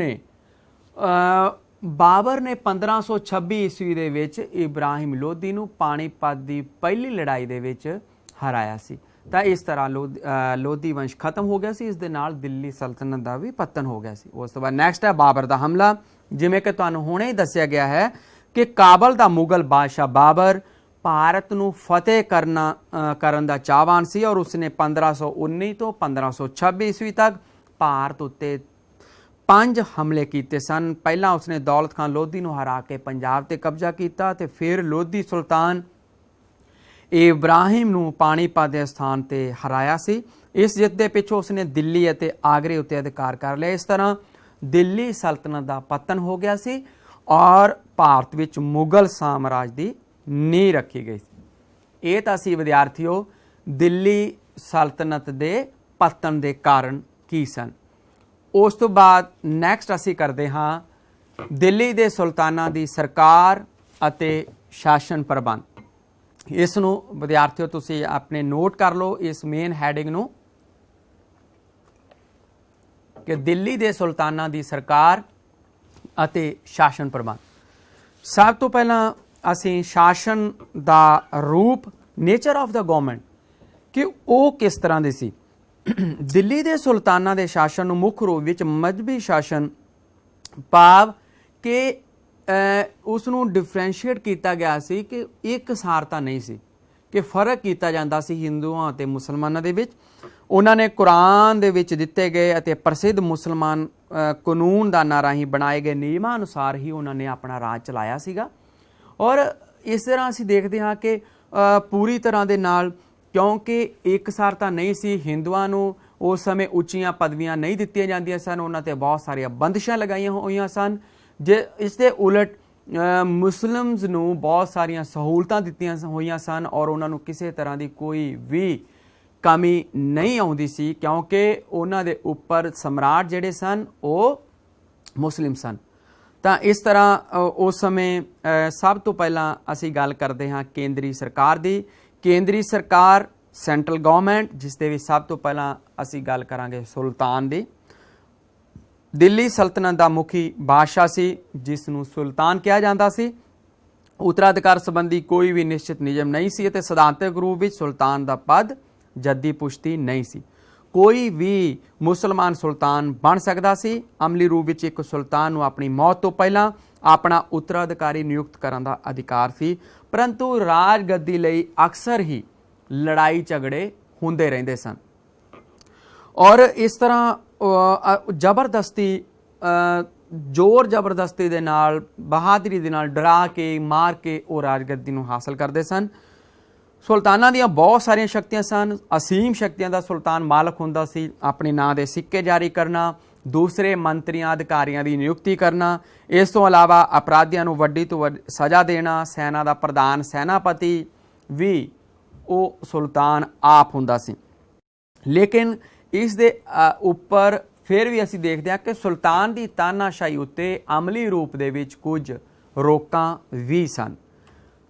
ਨੇ 1526 ਈਸਵੀ ਦੇ ਵਿੱਚ ਇਬਰਾਹਿਮ ਲੋਧੀ ਨੂੰ ਪਾਣੀਪਤ ਦੀ ਪਹਿਲੀ ਲੜਾਈ ਦੇ ਵਿੱਚ ਹਰਾਇਆ ਸੀ। ਤਾਂ ਇਸ ਤਰ੍ਹਾਂ ਲੋਧੀ ਵੰਸ਼ ਖਤਮ ਹੋ ਗਿਆ ਸੀ। ਇਸ ਦੇ ਨਾਲ ਦਿੱਲੀ ਸਲਤਨਤ ਦਾ ਵੀ ਪਤਨ ਹੋ ਗਿਆ ਸੀ। ਉਸ ਤੋਂ ਬਾਅਦ ਨੈਕਸਟ ਹੈ ਬਾਬਰ ਦਾ ਹਮਲਾ। ਜਿਵੇਂ ਕਿ ਤੁਹਾਨੂੰ ਹੁਣੇ ਹੀ ਦੱਸਿਆ ਗਿਆ ਹੈ ਕਿ ਕਾਬਲ ਦਾ ਮੁਗਲ ਬਾਦਸ਼ਾਹ ਬਾਬਰ ਭਾਰਤ ਨੂੰ ਫਤਿਹ ਕਰਨ ਦਾ ਚਾਹਵਾਨ ਸੀ ਔਰ ਉਸਨੇ 1519 ਤੋਂ 1526 ਈਸਵੀ ਤੱਕ ਭਾਰਤ ਉੱਤੇ 5 ਹਮਲੇ ਕੀਤੇ ਸਨ। ਪਹਿਲਾਂ ਉਸਨੇ ਦੌਲਤ ਖਾਨ ਲੋਧੀ ਨੂੰ ਹਰਾ ਕੇ ਪੰਜਾਬ ਤੇ ਕਬਜ਼ਾ ਕੀਤਾ ਤੇ ਫਿਰ ਲੋਧੀ ਸੁਲਤਾਨ ਇਬਰਾਹਿਮ ਨੂੰ ਪਾਣੀਪਤ ਦੇ ਸਥਾਨ ਤੇ ਹਰਾਇਆ ਸੀ। ਇਸ ਜਿੱਤ ਦੇ ਪਿੱਛੋਂ ਉਸਨੇ ਦਿੱਲੀ ਅਤੇ ਆਗਰੇ ਉੱਤੇ ਅਧਿਕਾਰ ਕਰ ਲਿਆ। ਇਸ ਤਰ੍ਹਾਂ ਦਿੱਲੀ ਸਲਤਨਤ ਦਾ ਪਤਨ ਹੋ ਗਿਆ ਸੀ ਔਰ ਭਾਰਤ ਵਿੱਚ ਮੁਗਲ ਸਾਮਰਾਜ ਦੀ ਨੀਂਹ ਰੱਖੀ ਗਈ ਸੀ। ਇਹ ਤਾਂ ਸੀ ਵਿਦਿਆਰਥੀਓ ਦਿੱਲੀ ਸਲਤਨਤ ਦੇ ਪਤਨ ਦੇ ਕਾਰਨ ਕੀ ਸਨ। ਉਸ ਤੋਂ ਬਾਅਦ ਨੈਕਸਟ ਅਸੀਂ ਕਰਦੇ ਹਾਂ ਦਿੱਲੀ ਦੇ ਸੁਲਤਾਨਾਂ ਦੀ ਸਰਕਾਰ ਅਤੇ ਸ਼ਾਸਨ ਪ੍ਰਬੰਧ। ਇਸ ਨੂੰ ਵਿਦਿਆਰਥੀਓ ਤੁਸੀਂ ਆਪਣੇ ਨੋਟ ਕਰ ਲਓ ਇਸ ਮੇਨ ਹੈਡਿੰਗ ਨੂੰ ਕਿ ਦਿੱਲੀ ਦੇ ਸੁਲਤਾਨਾਂ ਦੀ ਸਰਕਾਰ ਅਤੇ ਸ਼ਾਸਨ ਪ੍ਰਬੰਧ। ਸਭ ਤੋਂ ਪਹਿਲਾਂ ਅਸੀਂ ਸ਼ਾਸਨ ਦਾ ਰੂਪ, ਨੇਚਰ ਆਫ ਦਾ ਗਵਰਨਮੈਂਟ, ਕਿ ਉਹ ਕਿਸ ਤਰ੍ਹਾਂ ਦੀ ਸੀ। ਦਿੱਲੀ ਦੇ ਸੁਲਤਾਨਾਂ ਦੇ ਸ਼ਾਸਨ ਨੂੰ ਮੁੱਖ ਰੂਪ ਵਿੱਚ ਮਜ਼ਹਬੀ ਸ਼ਾਸਨ ਭਾਵ ਕਿ ਉਸ ਨੂੰ ਡਿਫਰੈਂਸ਼ੀਏਟ ਕੀਤਾ ਗਿਆ ਸੀ ਕਿ ਇਕਸਾਰਤਾ ਨਹੀਂ ਸੀ, ਕਿ ਫਰਕ ਕੀਤਾ ਜਾਂਦਾ ਸੀ ਹਿੰਦੂਆਂ ਅਤੇ ਮੁਸਲਮਾਨਾਂ ਦੇ ਵਿੱਚ। ਉਹਨਾਂ ਨੇ ਕੁਰਾਨ ਦੇ ਵਿੱਚ ਦਿੱਤੇ ਗਏ ਅਤੇ ਪ੍ਰਸਿੱਧ ਮੁਸਲਮਾਨ ਕਾਨੂੰਨ ਦਾਨਾਂ ਰਾਹੀਂ ਬਣਾਏ ਗਏ ਨਿਯਮਾਂ ਅਨੁਸਾਰ ਹੀ ਉਹਨਾਂ ਨੇ ਆਪਣਾ ਰਾਜ ਚਲਾਇਆ ਸੀਗਾ। ਔਰ ਇਸ ਤਰ੍ਹਾਂ ਅਸੀਂ ਦੇਖਦੇ ਹਾਂ ਕਿ ਪੂਰੀ ਤਰ੍ਹਾਂ ਦੇ ਨਾਲ, ਕਿਉਂਕਿ ਇਕਸਾਰਤਾ ਨਹੀਂ ਸੀ, ਹਿੰਦੂਆਂ ਨੂੰ ਉਸ ਸਮੇਂ ਉੱਚੀਆਂ ਪਦਵੀਆਂ ਨਹੀਂ ਦਿੱਤੀਆਂ ਜਾਂਦੀਆਂ ਸਨ, ਉਹਨਾਂ ਤੇ ਬਹੁਤ ਸਾਰੀਆਂ ਬੰਦਿਸ਼ਾਂ ਲਗਾਈਆਂ ਹੋਈਆਂ ਸਨ। ਜੇ ਇਸ ਦੇ ਉਲਟ ਮੁਸਲਿਮਸ ਨੂੰ ਬਹੁਤ ਸਾਰੀਆਂ ਸਹੂਲਤਾਂ ਦਿੱਤੀਆਂ ਹੋਈਆਂ ਸਨ ਔਰ ਉਹਨਾਂ ਨੂੰ ਕਿਸੇ ਤਰ੍ਹਾਂ ਦੀ ਕੋਈ ਵੀ ਕਮੀ ਨਹੀਂ ਆਉਂਦੀ ਸੀ, ਕਿਉਂਕਿ ਉਹਨਾਂ ਦੇ ਉੱਪਰ ਸਮਰਾਟ ਜਿਹੜੇ ਸਨ ਉਹ ਮੁਸਲਿਮ ਸਨ। ਤਾਂ ਇਸ ਤਰ੍ਹਾਂ ਉਸ ਸਮੇਂ ਸਭ ਤੋਂ ਪਹਿਲਾਂ ਅਸੀਂ ਗੱਲ ਕਰਦੇ ਹਾਂ ਕੇਂਦਰੀ ਸਰਕਾਰ ਦੀ। ਕੇਂਦਰੀ ਸਰਕਾਰ, ਸੈਂਟਰਲ ਗਵਰਨਮੈਂਟ, ਜਿਸ ਦੇ ਵਿੱਚ ਸਭ ਤੋਂ ਪਹਿਲਾਂ ਅਸੀਂ ਗੱਲ ਕਰਾਂਗੇ ਸੁਲਤਾਨ ਦੀ। ਦਿੱਲੀ ਸਲਤਨਤ ਦਾ ਮੁਖੀ ਬਾਦਸ਼ਾਹ ਸੀ ਜਿਸ ਨੂੰ ਸੁਲਤਾਨ ਕਿਹਾ ਜਾਂਦਾ ਸੀ। ਉੱਤਰਾਧਿਕਾਰ ਸੰਬੰਧੀ ਕੋਈ ਵੀ ਨਿਸ਼ਚਿਤ ਨਿਯਮ ਨਹੀਂ ਸੀ ਅਤੇ ਸਿਧਾਂਤਕ ਰੂਪ ਵਿੱਚ ਸੁਲਤਾਨ ਦਾ ਪਦ ਜੱਦੀ ਪੁਸ਼ਤੀ ਨਹੀਂ ਸੀ। ਕੋਈ ਵੀ ਮੁਸਲਮਾਨ ਸੁਲਤਾਨ ਬਣ ਸਕਦਾ ਸੀ। ਅਮਲੀ ਰੂਪ ਵਿੱਚ ਇੱਕ ਸੁਲਤਾਨ ਨੂੰ ਆਪਣੀ ਮੌਤ ਤੋਂ ਪਹਿਲਾਂ ਆਪਣਾ ਉੱਤਰਾਧਿਕਾਰੀ ਨਿਯੁਕਤ ਕਰਨ ਦਾ ਅਧਿਕਾਰ ਸੀ, ਪਰੰਤੂ ਰਾਜ ਗੱਦੀ ਲਈ ਅਕਸਰ ਹੀ ਲੜਾਈ ਝਗੜੇ ਹੁੰਦੇ ਰਹਿੰਦੇ ਸਨ ਔਰ ਇਸ ਤਰ੍ਹਾਂ ਜ਼ਬਰਦਸਤੀ, ਜ਼ੋਰ ਜ਼ਬਰਦਸਤੀ ਦੇ ਨਾਲ, ਬਹਾਦਰੀ ਦੇ ਨਾਲ ਡਰਾ ਕੇ, ਮਾਰ ਕੇ ਉਹ ਰਾਜਗੱਦੀ ਨੂੰ ਹਾਸਲ ਕਰਦੇ ਸਨ। ਸੁਲਤਾਨਾਂ ਦੀਆਂ ਬਹੁਤ ਸਾਰੀਆਂ ਸ਼ਕਤੀਆਂ ਸਨ। ਅਸੀਮ ਸ਼ਕਤੀਆਂ ਦਾ ਸੁਲਤਾਨ ਮਾਲਕ ਹੁੰਦਾ ਸੀ। ਆਪਣੇ ਨਾਂ ਦੇ ਸਿੱਕੇ ਜਾਰੀ ਕਰਨਾ, ਦੂਸਰੇ ਮੰਤਰੀਆਂ ਅਧਿਕਾਰੀਆਂ ਦੀ ਨਿਯੁਕਤੀ ਕਰਨਾ, ਇਸ ਤੋਂ ਇਲਾਵਾ ਅਪਰਾਧੀਆਂ ਨੂੰ ਵੱਡੀ ਤੋਂ ਵੱਡੀ ਸਜ਼ਾ ਦੇਣਾ। ਸੈਨਾ ਦਾ ਪ੍ਰਧਾਨ, ਸੈਨਾਪਤੀ ਵੀ ਉਹ ਸੁਲਤਾਨ ਆਪ ਹੁੰਦਾ ਸੀ। ਲੇਕਿਨ ਇਸ ਦੇ ਉੱਪਰ ਫਿਰ ਵੀ ਅਸੀਂ ਦੇਖਦੇ ਹਾਂ ਕਿ ਸੁਲਤਾਨ ਦੀ ਤਾਨਾਸ਼ਾਹੀ ਉੱਤੇ ਅਮਲੀ ਰੂਪ ਦੇ ਵਿੱਚ ਕੁਝ ਰੋਕਾਂ ਵੀ ਸਨ।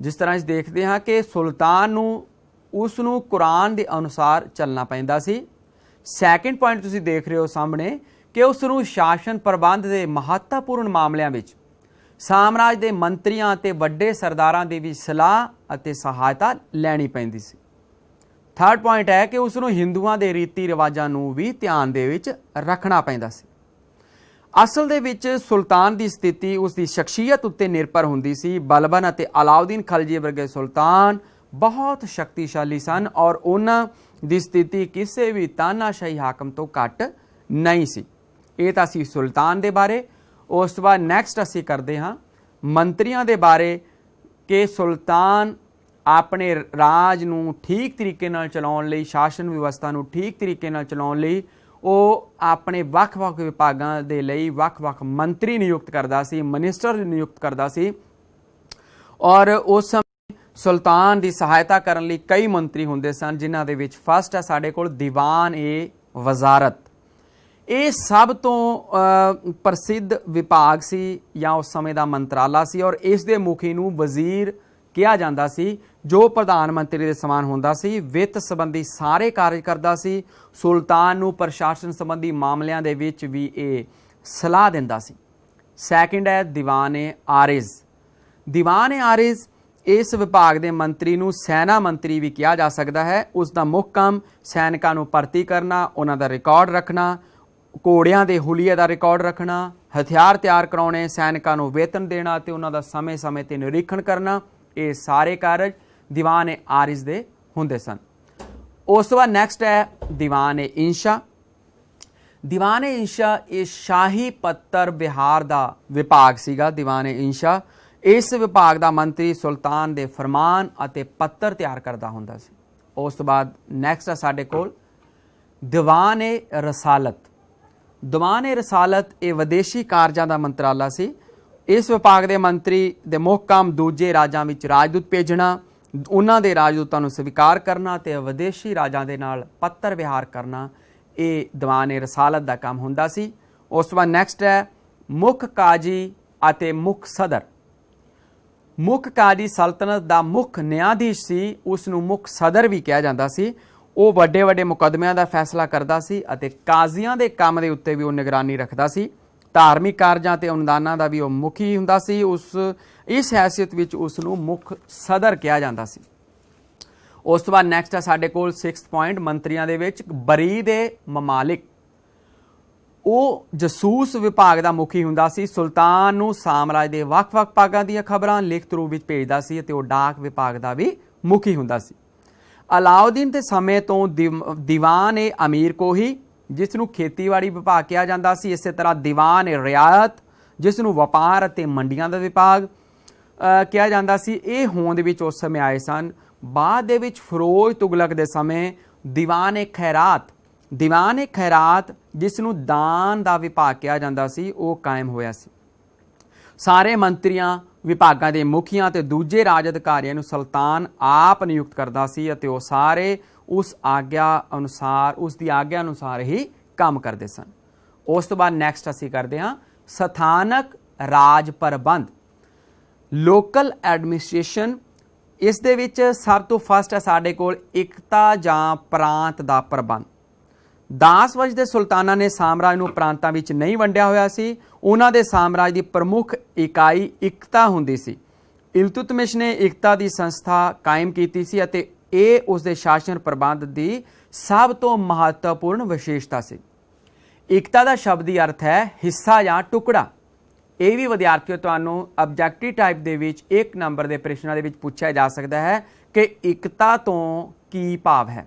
ਜਿਸ ਤਰ੍ਹਾਂ ਅਸੀਂ ਦੇਖਦੇ ਹਾਂ ਕਿ ਸੁਲਤਾਨ ਨੂੰ ਉਸ ਨੂੰ ਕੁਰਾਨ ਦੇ ਅਨੁਸਾਰ ਚੱਲਣਾ ਪੈਂਦਾ ਸੀ। ਸੈਕਿੰਡ ਪੁਆਇੰਟ ਤੁਸੀਂ ਦੇਖ ਰਹੇ ਹੋ ਸਾਹਮਣੇ ਕਿ ਉਸ ਨੂੰ ਸ਼ਾਸਨ ਪ੍ਰਬੰਧ ਦੇ ਮਹੱਤਵਪੂਰਨ ਮਾਮਲਿਆਂ ਵਿੱਚ ਸਾਮਰਾਜ ਦੇ ਮੰਤਰੀਆਂ ਅਤੇ ਵੱਡੇ ਸਰਦਾਰਾਂ ਦੀ ਵੀ ਸਲਾਹ ਅਤੇ ਸਹਾਇਤਾ ਲੈਣੀ ਪੈਂਦੀ ਸੀ। ਥਰਡ ਪੁਆਇੰਟ ਹੈ ਕਿ ਉਸ ਨੂੰ ਹਿੰਦੂਆਂ ਦੇ ਰੀਤੀ ਰਿਵਾਜਾਂ ਨੂੰ ਵੀ ਧਿਆਨ ਦੇ ਵਿੱਚ ਰੱਖਣਾ ਪੈਂਦਾ ਸੀ। ਅਸਲ ਦੇ ਵਿੱਚ ਸੁਲਤਾਨ ਦੀ ਸਥਿਤੀ ਉਸ ਦੀ ਸ਼ਖਸੀਅਤ ਉੱਤੇ ਨਿਰਭਰ ਹੁੰਦੀ ਸੀ। ਬਲਬਨ ਅਤੇ ਅਲਾਉਦੀਨ ਖਲਜੀ ਵਰਗੇ ਸੁਲਤਾਨ ਬਹੁਤ ਸ਼ਕਤੀਸ਼ਾਲੀ ਸਨ ਔਰ ਉਹਨਾਂ ਦੀ ਸਥਿਤੀ ਕਿਸੇ ਵੀ ਤਾਨਾਸ਼ਾਹੀ ਹਾਕਮ ਤੋਂ ਘੱਟ ਨਹੀਂ ਸੀ। ਇਹ ਤਾਂ ਸੀ ਸੁਲਤਾਨ ਦੇ ਬਾਰੇ। ਉਸ ਤੋਂ ਬਾਅਦ ਨੈਕਸਟ ਅਸੀਂ ਕਰਦੇ ਹਾਂ ਮੰਤਰੀਆਂ ਦੇ ਬਾਰੇ ਕਿ ਸੁਲਤਾਨ ਆਪਣੇ ਰਾਜ ਨੂੰ ਠੀਕ ਤਰੀਕੇ ਨਾਲ ਚਲਾਉਣ ਲਈ, ਸ਼ਾਸਨ ਵਿਵਸਥਾ ਨੂੰ ਠੀਕ ਤਰੀਕੇ ਨਾਲ ਚਲਾਉਣ ਲਈ ਉਹ ਆਪਣੇ ਵੱਖ-ਵੱਖ ਵਿਭਾਗਾਂ ਦੇ ਲਈ ਵੱਖ-ਵੱਖ ਮੰਤਰੀ ਨਿਯੁਕਤ ਕਰਦਾ ਸੀ, ਮਿਨਿਸਟਰ ਨਿਯੁਕਤ ਕਰਦਾ ਸੀ ਔਰ ਉਸ ਸਮੇਂ ਸੁਲਤਾਨ ਦੀ ਸਹਾਇਤਾ ਕਰਨ ਲਈ ਕਈ ਮੰਤਰੀ ਹੁੰਦੇ ਸਨ, ਜਿਨ੍ਹਾਂ ਦੇ ਵਿੱਚ ਫਸਟ ਹੈ ਸਾਡੇ ਕੋਲ ਦੀਵਾਨ-ਏ ਵਜ਼ਾਰਤ। ਇਹ ਸਭ ਤੋਂ ਪ੍ਰਸਿੱਧ ਵਿਭਾਗ ਸੀ ਜਾਂ ਉਸ ਸਮੇਂ ਦਾ ਮੰਤਰਾਲਾ ਸੀ ਔਰ ਇਸ ਦੇ ਮੁਖੀ ਨੂੰ ਵਜ਼ੀਰ ਕਿਹਾ ਜਾਂਦਾ ਸੀ, ਜੋ ਪ੍ਰਧਾਨ ਮੰਤਰੀ ਦੇ ਸਮਾਨ ਹੁੰਦਾ ਸੀ। ਵਿੱਤ ਸੰਬੰਧੀ ਸਾਰੇ ਕਾਰਜ ਕਰਦਾ ਸੀ। ਸੁਲਤਾਨ ਨੂੰ ਪ੍ਰਸ਼ਾਸਨ ਸੰਬੰਧੀ ਮਾਮਲਿਆਂ ਦੇ ਵਿੱਚ ਵੀ ਇਹ ਸਲਾਹ ਦਿੰਦਾ ਸੀ। ਸੈਕਿੰਡ ਹੈ ਦੀਵਾਨ-ਏ ਆਰਿਜ਼। ਦੀਵਾਨ-ਏ ਆਰਿਜ਼ ਇਸ ਵਿਭਾਗ ਦੇ ਮੰਤਰੀ ਨੂੰ ਸੈਨਾ ਮੰਤਰੀ ਵੀ ਕਿਹਾ ਜਾ ਸਕਦਾ ਹੈ। ਉਸ ਦਾ ਮੁੱਖ ਕੰਮ ਸੈਨਿਕਾਂ ਨੂੰ ਭਰਤੀ ਕਰਨਾ, ਉਹਨਾਂ ਦਾ ਰਿਕਾਰਡ ਰੱਖਣਾ, ਘੋੜਿਆਂ ਦੇ ਹੁਲੀਏ ਦਾ ਰਿਕਾਰਡ ਰੱਖਣਾ, ਹਥਿਆਰ ਤਿਆਰ ਕਰਾਉਣੇ, ਸੈਨਿਕਾਂ ਨੂੰ ਵੇਤਨ ਦੇਣਾ ਅਤੇ ਉਹਨਾਂ ਦਾ ਸਮੇਂ-ਸਮੇਂ 'ਤੇ ਨਿਰੀਖਣ ਕਰਨਾ। ਇਹ ਸਾਰੇ ਕਾਰਜ ਦੀਵਾਨ-ਏ ਆਰਿਜ਼ ਦੇ ਹੁੰਦੇ ਸਨ। ਉਸ ਤੋਂ ਬਾਅਦ ਨੈਕਸਟ ਹੈ ਦੀਵਾਨ-ਏ ਇੰਸ਼ਾ। ਦੀਵਾਨ-ਏ ਇੰਸ਼ਾ ਇਹ ਸ਼ਾਹੀ ਪੱਤਰ ਵਿਹਾਰ ਦਾ ਵਿਭਾਗ ਸੀਗਾ। ਦੀਵਾਨ-ਏ ਇੰਸ਼ਾ ਇਸ ਵਿਭਾਗ ਦਾ ਮੰਤਰੀ ਸੁਲਤਾਨ ਦੇ ਫਰਮਾਨ ਅਤੇ ਪੱਤਰ ਤਿਆਰ ਕਰਦਾ ਹੁੰਦਾ ਸੀ। ਉਸ ਤੋਂ ਬਾਅਦ ਨੈਕਸਟ ਹੈ ਸਾਡੇ ਕੋਲ ਦੀਵਾਨ-ਏ ਰਸਾਲਤ। ਦੀਵਾਨ-ਏ ਰਸਾਲਤ ਇਹ ਵਿਦੇਸ਼ੀ ਕਾਰਜਾਂ ਦਾ ਮੰਤਰਾਲਾ ਸੀ। ਇਸ ਵਿਭਾਗ ਦੇ ਮੰਤਰੀ ਦੇ ਮੁੱਖ ਕੰਮ ਦੂਜੇ ਰਾਜਾਂ ਵਿੱਚ ਰਾਜਦੂਤ ਭੇਜਣਾ, ਉਹਨਾਂ ਦੇ ਰਾਜਦੂਤਾਂ ਨੂੰ ਸਵੀਕਾਰ ਕਰਨਾ ਅਤੇ ਵਿਦੇਸ਼ੀ ਰਾਜਾਂ ਦੇ ਨਾਲ ਪੱਤਰ ਵਿਹਾਰ ਕਰਨਾ, ਇਹ ਦੀਵਾਨ-ਏ ਰਸਾਲਤ ਦਾ ਕੰਮ ਹੁੰਦਾ ਸੀ। ਉਸ ਤੋਂ ਬਾਅਦ ਨੈਕਸਟ ਹੈ ਮੁੱਖ ਕਾਜੀ ਅਤੇ ਮੁੱਖ ਸਦਰ। ਮੁੱਖ ਕਾਜੀ ਸਲਤਨਤ ਦਾ ਮੁੱਖ ਨਿਆਂਧੀਸ਼ ਸੀ, ਉਸ ਨੂੰ ਮੁੱਖ ਸਦਰ ਵੀ ਕਿਹਾ ਜਾਂਦਾ ਸੀ। ਉਹ ਵੱਡੇ ਵੱਡੇ ਮੁਕੱਦਮਿਆਂ ਦਾ ਫੈਸਲਾ ਕਰਦਾ ਸੀ ਅਤੇ ਕਾਜ਼ੀਆਂ ਦੇ ਕੰਮ ਦੇ ਉੱਤੇ ਵੀ ਉਹ ਨਿਗਰਾਨੀ ਰੱਖਦਾ ਸੀ। ਧਾਰਮਿਕ ਕਾਰਜਾਂ ਤੇ ਅਨੁਦਾਨਾਂ ਦਾ ਵੀ ਉਹ ਮੁਖੀ ਹੁੰਦਾ ਸੀ। ਇਸ ਹੈਸੀਅਤ ਵਿੱਚ ਉਸ ਨੂੰ ਮੁੱਖ ਸਦਰ ਕਿਹਾ ਜਾਂਦਾ ਸੀ। ਉਸ ਤੋਂ ਬਾਅਦ ਨੈਕਸਟ ਹੈ ਸਾਡੇ ਕੋਲ 6th ਪੁਆਇੰਟ ਮੰਤਰੀਆਂ ਦੇ ਵਿੱਚ ਬਰੀਦ-ਏ ਮਮਾਲਿਕ। ਉਹ ਜਸੂਸ ਵਿਭਾਗ ਦਾ ਮੁਖੀ ਹੁੰਦਾ ਸੀ। ਸੁਲਤਾਨ ਨੂੰ ਸਾਮਰਾਜ ਦੇ ਵੱਖ-ਵੱਖ ਭਾਗਾਂ ਦੀਆਂ ਖਬਰਾਂ ਲਿਖਤ ਰੂਪ ਵਿੱਚ ਭੇਜਦਾ ਸੀ ਅਤੇ ਉਹ ਡਾਕ ਵਿਭਾਗ ਦਾ ਵੀ ਮੁਖੀ ਹੁੰਦਾ ਸੀ। ਅਲਾਉਦੀਨ ਦੇ ਸਮੇਂ ਤੋਂ ਦੀਵਾਨ-ਏ ਅਮੀਰ ਕੋਹੀ, ਜਿਸ ਨੂੰ ਖੇਤੀਬਾੜੀ ਵਿਭਾਗ ਕਿਹਾ ਜਾਂਦਾ ਸੀ। ਇਸੇ ਤਰ੍ਹਾਂ ਦੀਵਾਨ-ਏ ਰਿਆਇਤ, ਜਿਸ ਨੂੰ ਵਪਾਰ ਅਤੇ ਮੰਡੀਆਂ ਦਾ ਵਿਭਾਗ ਕਿਹਾ ਜਾਂਦਾ ਸੀ। ਇਹ ਹੋਂਦ ਵਿੱਚ ਉਸ ਸਮੇਂ ਆਏ ਸਨ। ਬਾਅਦ ਦੇ ਵਿੱਚ ਫਿਰੋਜ਼ ਤੁਗਲਕ ਦੇ ਸਮੇਂ ਦੀਵਾਨ-ਏ ਖੈਰਾਤ, ਦੀਵਾਨ-ਏ ਖੈਰਾਤ ਜਿਸ ਨੂੰ ਦਾਨ ਦਾ ਵਿਭਾਗ ਕਿਹਾ ਜਾਂਦਾ ਸੀ, ਉਹ ਕਾਇਮ ਹੋਇਆ ਸੀ। ਸਾਰੇ ਮੰਤਰੀਆਂ, ਵਿਭਾਗਾਂ ਦੇ ਮੁਖੀਆਂ ਅਤੇ ਦੂਜੇ ਰਾਜ ਅਧਿਕਾਰੀਆਂ ਨੂੰ ਸੁਲਤਾਨ ਆਪ ਨਿਯੁਕਤ ਕਰਦਾ ਸੀ ਅਤੇ ਉਹ ਸਾਰੇ ਉਸ ਦੀ ਆਗਿਆ ਅਨੁਸਾਰ ਹੀ ਕੰਮ ਕਰਦੇ ਸਨ। ਉਸ ਤੋਂ ਬਾਅਦ ਨੈਕਸਟ ਅਸੀਂ ਕਰਦੇ ਹਾਂ ਸਥਾਨਕ ਰਾਜ ਪ੍ਰਬੰਧ, ਲੋਕਲ ਐਡਮਿਨਿਸਟ੍ਰੇਸ਼ਨ। ਇਸ ਦੇ ਵਿੱਚ ਸਭ ਤੋਂ ਫਸਟ ਹੈ ਸਾਡੇ ਕੋਲ ਇਕਤਾ ਜਾਂ ਪ੍ਰਾਂਤ ਦਾ ਪ੍ਰਬੰਧ। ਦਾਸ ਵੰਸ਼ ਦੇ ਸੁਲਤਾਨਾਂ ਨੇ ਸਾਮਰਾਜ ਨੂੰ ਪ੍ਰਾਂਤਾਂ ਵਿੱਚ ਨਹੀਂ ਵੰਡਿਆ ਹੋਇਆ ਸੀ। ਉਹਨਾਂ ਦੇ ਸਾਮਰਾਜ ਦੀ ਪ੍ਰਮੁੱਖ ਇਕਾਈ ਇਕਤਾ ਹੁੰਦੀ ਸੀ। ਇਲਤੁਤਮਿਸ਼ ਨੇ ਇਕਤਾ ਦੀ ਸੰਸਥਾ ਕਾਇਮ ਕੀਤੀ ਸੀ ਅਤੇ ਇਹ ਉਸ ਦੇ ਸ਼ਾਸਨ ਪ੍ਰਬੰਧ ਦੀ ਸਭ ਤੋਂ ਮਹੱਤਵਪੂਰਨ ਵਿਸ਼ੇਸ਼ਤਾ ਸੀ। ਇਕਤਾ ਦਾ ਸ਼ਬਦੀ ਅਰਥ ਹੈ ਹਿੱਸਾ ਜਾਂ ਟੁਕੜਾ। ਇਹ ਵੀ ਵਿਦਿਆਰਥੀਓ ਤੁਹਾਨੂੰ ਆਬਜੈਕਟਿਵ ਟਾਈਪ ਦੇ ਵਿੱਚ 1 ਨੰਬਰ ਦੇ ਪ੍ਰਸ਼ਨਾਂ ਦੇ ਵਿੱਚ ਪੁੱਛਿਆ ਜਾ ਸਕਦਾ ਹੈ ਕਿ ਇਕਤਾ ਤੋਂ ਕੀ ਭਾਵ ਹੈ।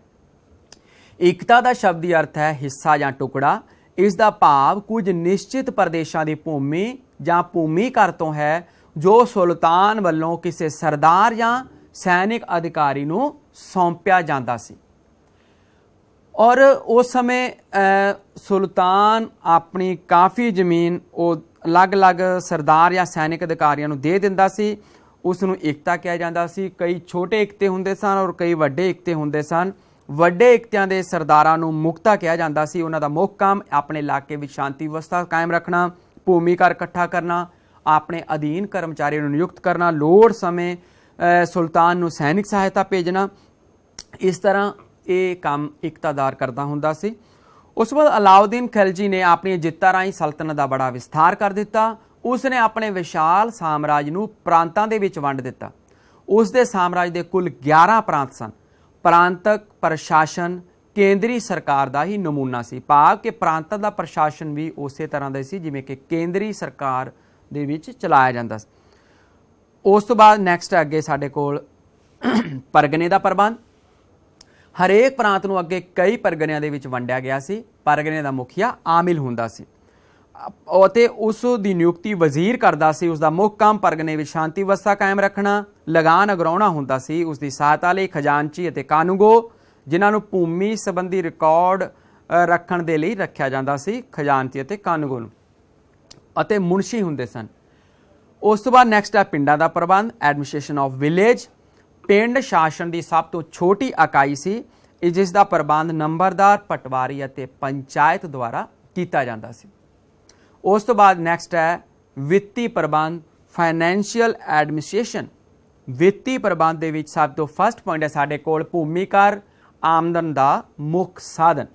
ਇਕਤਾ ਦਾ ਸ਼ਬਦੀ ਅਰਥ ਹੈ ਹਿੱਸਾ ਜਾਂ ਟੁਕੜਾ। ਇਸ ਦਾ ਭਾਵ ਕੁਝ ਨਿਸ਼ਚਿਤ ਪ੍ਰਦੇਸ਼ਾਂ ਦੀ ਭੂਮੀ ਜਾਂ ਭੂਮੀ ਘਰ ਤੋਂ ਹੈ, ਜੋ ਸੁਲਤਾਨ ਵੱਲੋਂ ਕਿਸੇ ਸਰਦਾਰ ਜਾਂ ਸੈਨਿਕ ਅਧਿਕਾਰੀ ਨੂੰ ਸੌਂਪਿਆ ਜਾਂਦਾ ਸੀ। ਔਰ ਉਸ ਸਮੇਂ ਸੁਲਤਾਨ ਆਪਣੀ ਕਾਫੀ ਜ਼ਮੀਨ ਉਹ ਅਲੱਗ-ਅਲੱਗ ਸਰਦਾਰ ਜਾਂ ਸੈਨਿਕ ਅਧਿਕਾਰੀਆਂ ਨੂੰ ਦੇ ਦਿੰਦਾ ਸੀ। ਉਸ ਨੂੰ ਇਕਤਾ ਕਿਹਾ ਜਾਂਦਾ ਸੀ। ਕਈ ਛੋਟੇ ਇਕਤੇ ਹੁੰਦੇ ਸਨ ਔਰ ਕਈ ਵੱਡੇ ਇਕਤੇ ਹੁੰਦੇ ਸਨ। ਵੱਡੇ ਇਕਤਿਆਂ ਦੇ ਸਰਦਾਰਾਂ ਨੂੰ ਮੁਖਤਾ ਕਿਹਾ ਜਾਂਦਾ ਸੀ। ਉਹਨਾਂ ਦਾ ਮੁੱਖ ਕੰਮ ਆਪਣੇ ਇਲਾਕੇ ਵਿੱਚ ਸ਼ਾਂਤੀ ਵਿਵਸਥਾ ਕਾਇਮ ਰੱਖਣਾ, ਭੂਮੀ ਘਰ ਇਕੱਠਾ ਕਰਨਾ, ਆਪਣੇ ਅਧੀਨ ਕਰਮਚਾਰੀਆਂ ਨੂੰ ਨਿਯੁਕਤ ਕਰਨਾ, ਲੋੜ ਸਮੇਂ ਸੁਲਤਾਨ ਨੂੰ ਸੈਨਿਕ ਸਹਾਇਤਾ ਭੇਜਣਾ। ਇਸ ਤਰ੍ਹਾਂ ਇਹ ਕੰਮ ਇਕਤਾਦਾਰ ਕਰਦਾ ਹੁੰਦਾ ਸੀ। ਉਸ ਤੋਂ ਬਾਅਦ ਅਲਾਉਦੀਨ ਖਿਲਜੀ ਨੇ ਆਪਣੀਆਂ ਜਿੱਤਾਂ ਰਾਹੀਂ ਸਲਤਨਤ ਦਾ ਬੜਾ ਵਿਸਥਾਰ ਕਰ ਦਿੱਤਾ। ਉਸ ਨੇ ਆਪਣੇ ਵਿਸ਼ਾਲ ਸਾਮਰਾਜ ਨੂੰ ਪ੍ਰਾਂਤਾਂ ਦੇ ਵਿੱਚ ਵੰਡ ਦਿੱਤਾ। ਉਸ ਦੇ ਸਾਮਰਾਜ ਦੇ ਕੁੱਲ 11 ਪ੍ਰਾਂਤ ਸਨ। ਪ੍ਰਾਂਤਕ ਪ੍ਰਸ਼ਾਸਨ ਕੇਂਦਰੀ ਸਰਕਾਰ ਦਾ ਹੀ ਨਮੂਨਾ ਸੀ, ਭਾਵ ਕਿ ਪ੍ਰਾਂਤਾਂ ਦਾ ਪ੍ਰਸ਼ਾਸਨ ਵੀ ਉਸੇ ਤਰ੍ਹਾਂ ਦਾ ਸੀ ਜਿਵੇਂ ਕਿ ਕੇਂਦਰੀ ਸਰਕਾਰ ਦੇ ਵਿੱਚ ਚਲਾਇਆ ਜਾਂਦਾ ਸੀ। ਉਸ ਤੋਂ ਬਾਅਦ ਨੈਕਸਟ ਅੱਗੇ ਸਾਡੇ ਕੋਲ ਪਰਗਨੇ ਦਾ ਪ੍ਰਬੰਧ। ਹਰੇਕ ਪ੍ਰਾਂਤ ਨੂੰ ਅੱਗੇ ਕਈ ਪਰਗਨਿਆਂ ਦੇ ਵਿੱਚ ਵੰਡਿਆ ਗਿਆ ਸੀ। ਪਰਗਨੇ ਦਾ ਮੁਖੀਆ ਆਮਿਲ ਹੁੰਦਾ ਸੀ ਅਤੇ ਉਸ ਦੀ ਨਿਯੁਕਤੀ ਵਜ਼ੀਰ ਕਰਦਾ ਸੀ। ਉਸ ਦਾ ਮੁੱਖ ਕੰਮ ਪਰਗਨੇ ਵਿੱਚ ਸ਼ਾਂਤੀ ਵਿਵਸਥਾ ਕਾਇਮ ਰੱਖਣਾ, ਲਗਾਨ ਅਗਰਾਉਣਾ ਹੁੰਦਾ ਸੀ। ਉਸ ਦੀ ਸਹਾਇਤਾ ਲਈ ਖਜ਼ਾਨਚੀ ਅਤੇ ਕਾਨੂੰਗੋ, ਜਿਨ੍ਹਾਂ ਨੂੰ ਭੂਮੀ ਸੰਬੰਧੀ ਰਿਕਾਰਡ ਰੱਖਣ ਦੇ ਲਈ ਰੱਖਿਆ ਜਾਂਦਾ ਸੀ, ਖਜ਼ਾਨਚੀ ਅਤੇ ਕਾਨੂੰਗੋ ਨੂੰ, ਅਤੇ ਮੁਨਸ਼ੀ ਹੁੰਦੇ ਸਨ। ਉਸ ਤੋਂ ਬਾਅਦ ਨੈਕਸਟ ਹੈ ਪਿੰਡਾਂ ਦਾ ਪ੍ਰਬੰਧ, ਐਡਮਿਨਿਸਟ੍ਰੇਸ਼ਨ ਆਫ ਵਿਲੇਜ। ਪਿੰਡ ਸ਼ਾਸਨ ਦੀ ਸਭ ਤੋਂ ਛੋਟੀ ਇਕਾਈ ਸੀ, ਜਿਸ ਦਾ ਪ੍ਰਬੰਧ ਨੰਬਰਦਾਰ, ਪਟਵਾਰੀ ਅਤੇ ਪੰਚਾਇਤ ਦੁਆਰਾ ਕੀਤਾ ਜਾਂਦਾ ਸੀ। ਉਸ ਤੋਂ ਬਾਅਦ ਨੈਕਸਟ ਹੈ ਵਿੱਤੀ ਪ੍ਰਬੰਧ, ਫਾਈਨੈਂਸ਼ੀਅਲ ਐਡਮਿਨਿਸਟ੍ਰੇਸ਼ਨ। ਵਿੱਤੀ ਪ੍ਰਬੰਧ ਦੇ ਵਿੱਚ ਸਭ ਤੋਂ ਫਸਟ ਪੁਆਇੰਟ ਹੈ ਸਾਡੇ ਕੋਲ ਭੂਮੀ ਕਰ ਆਮਦਨ ਦਾ ਮੁੱਖ ਸਾਧਨ।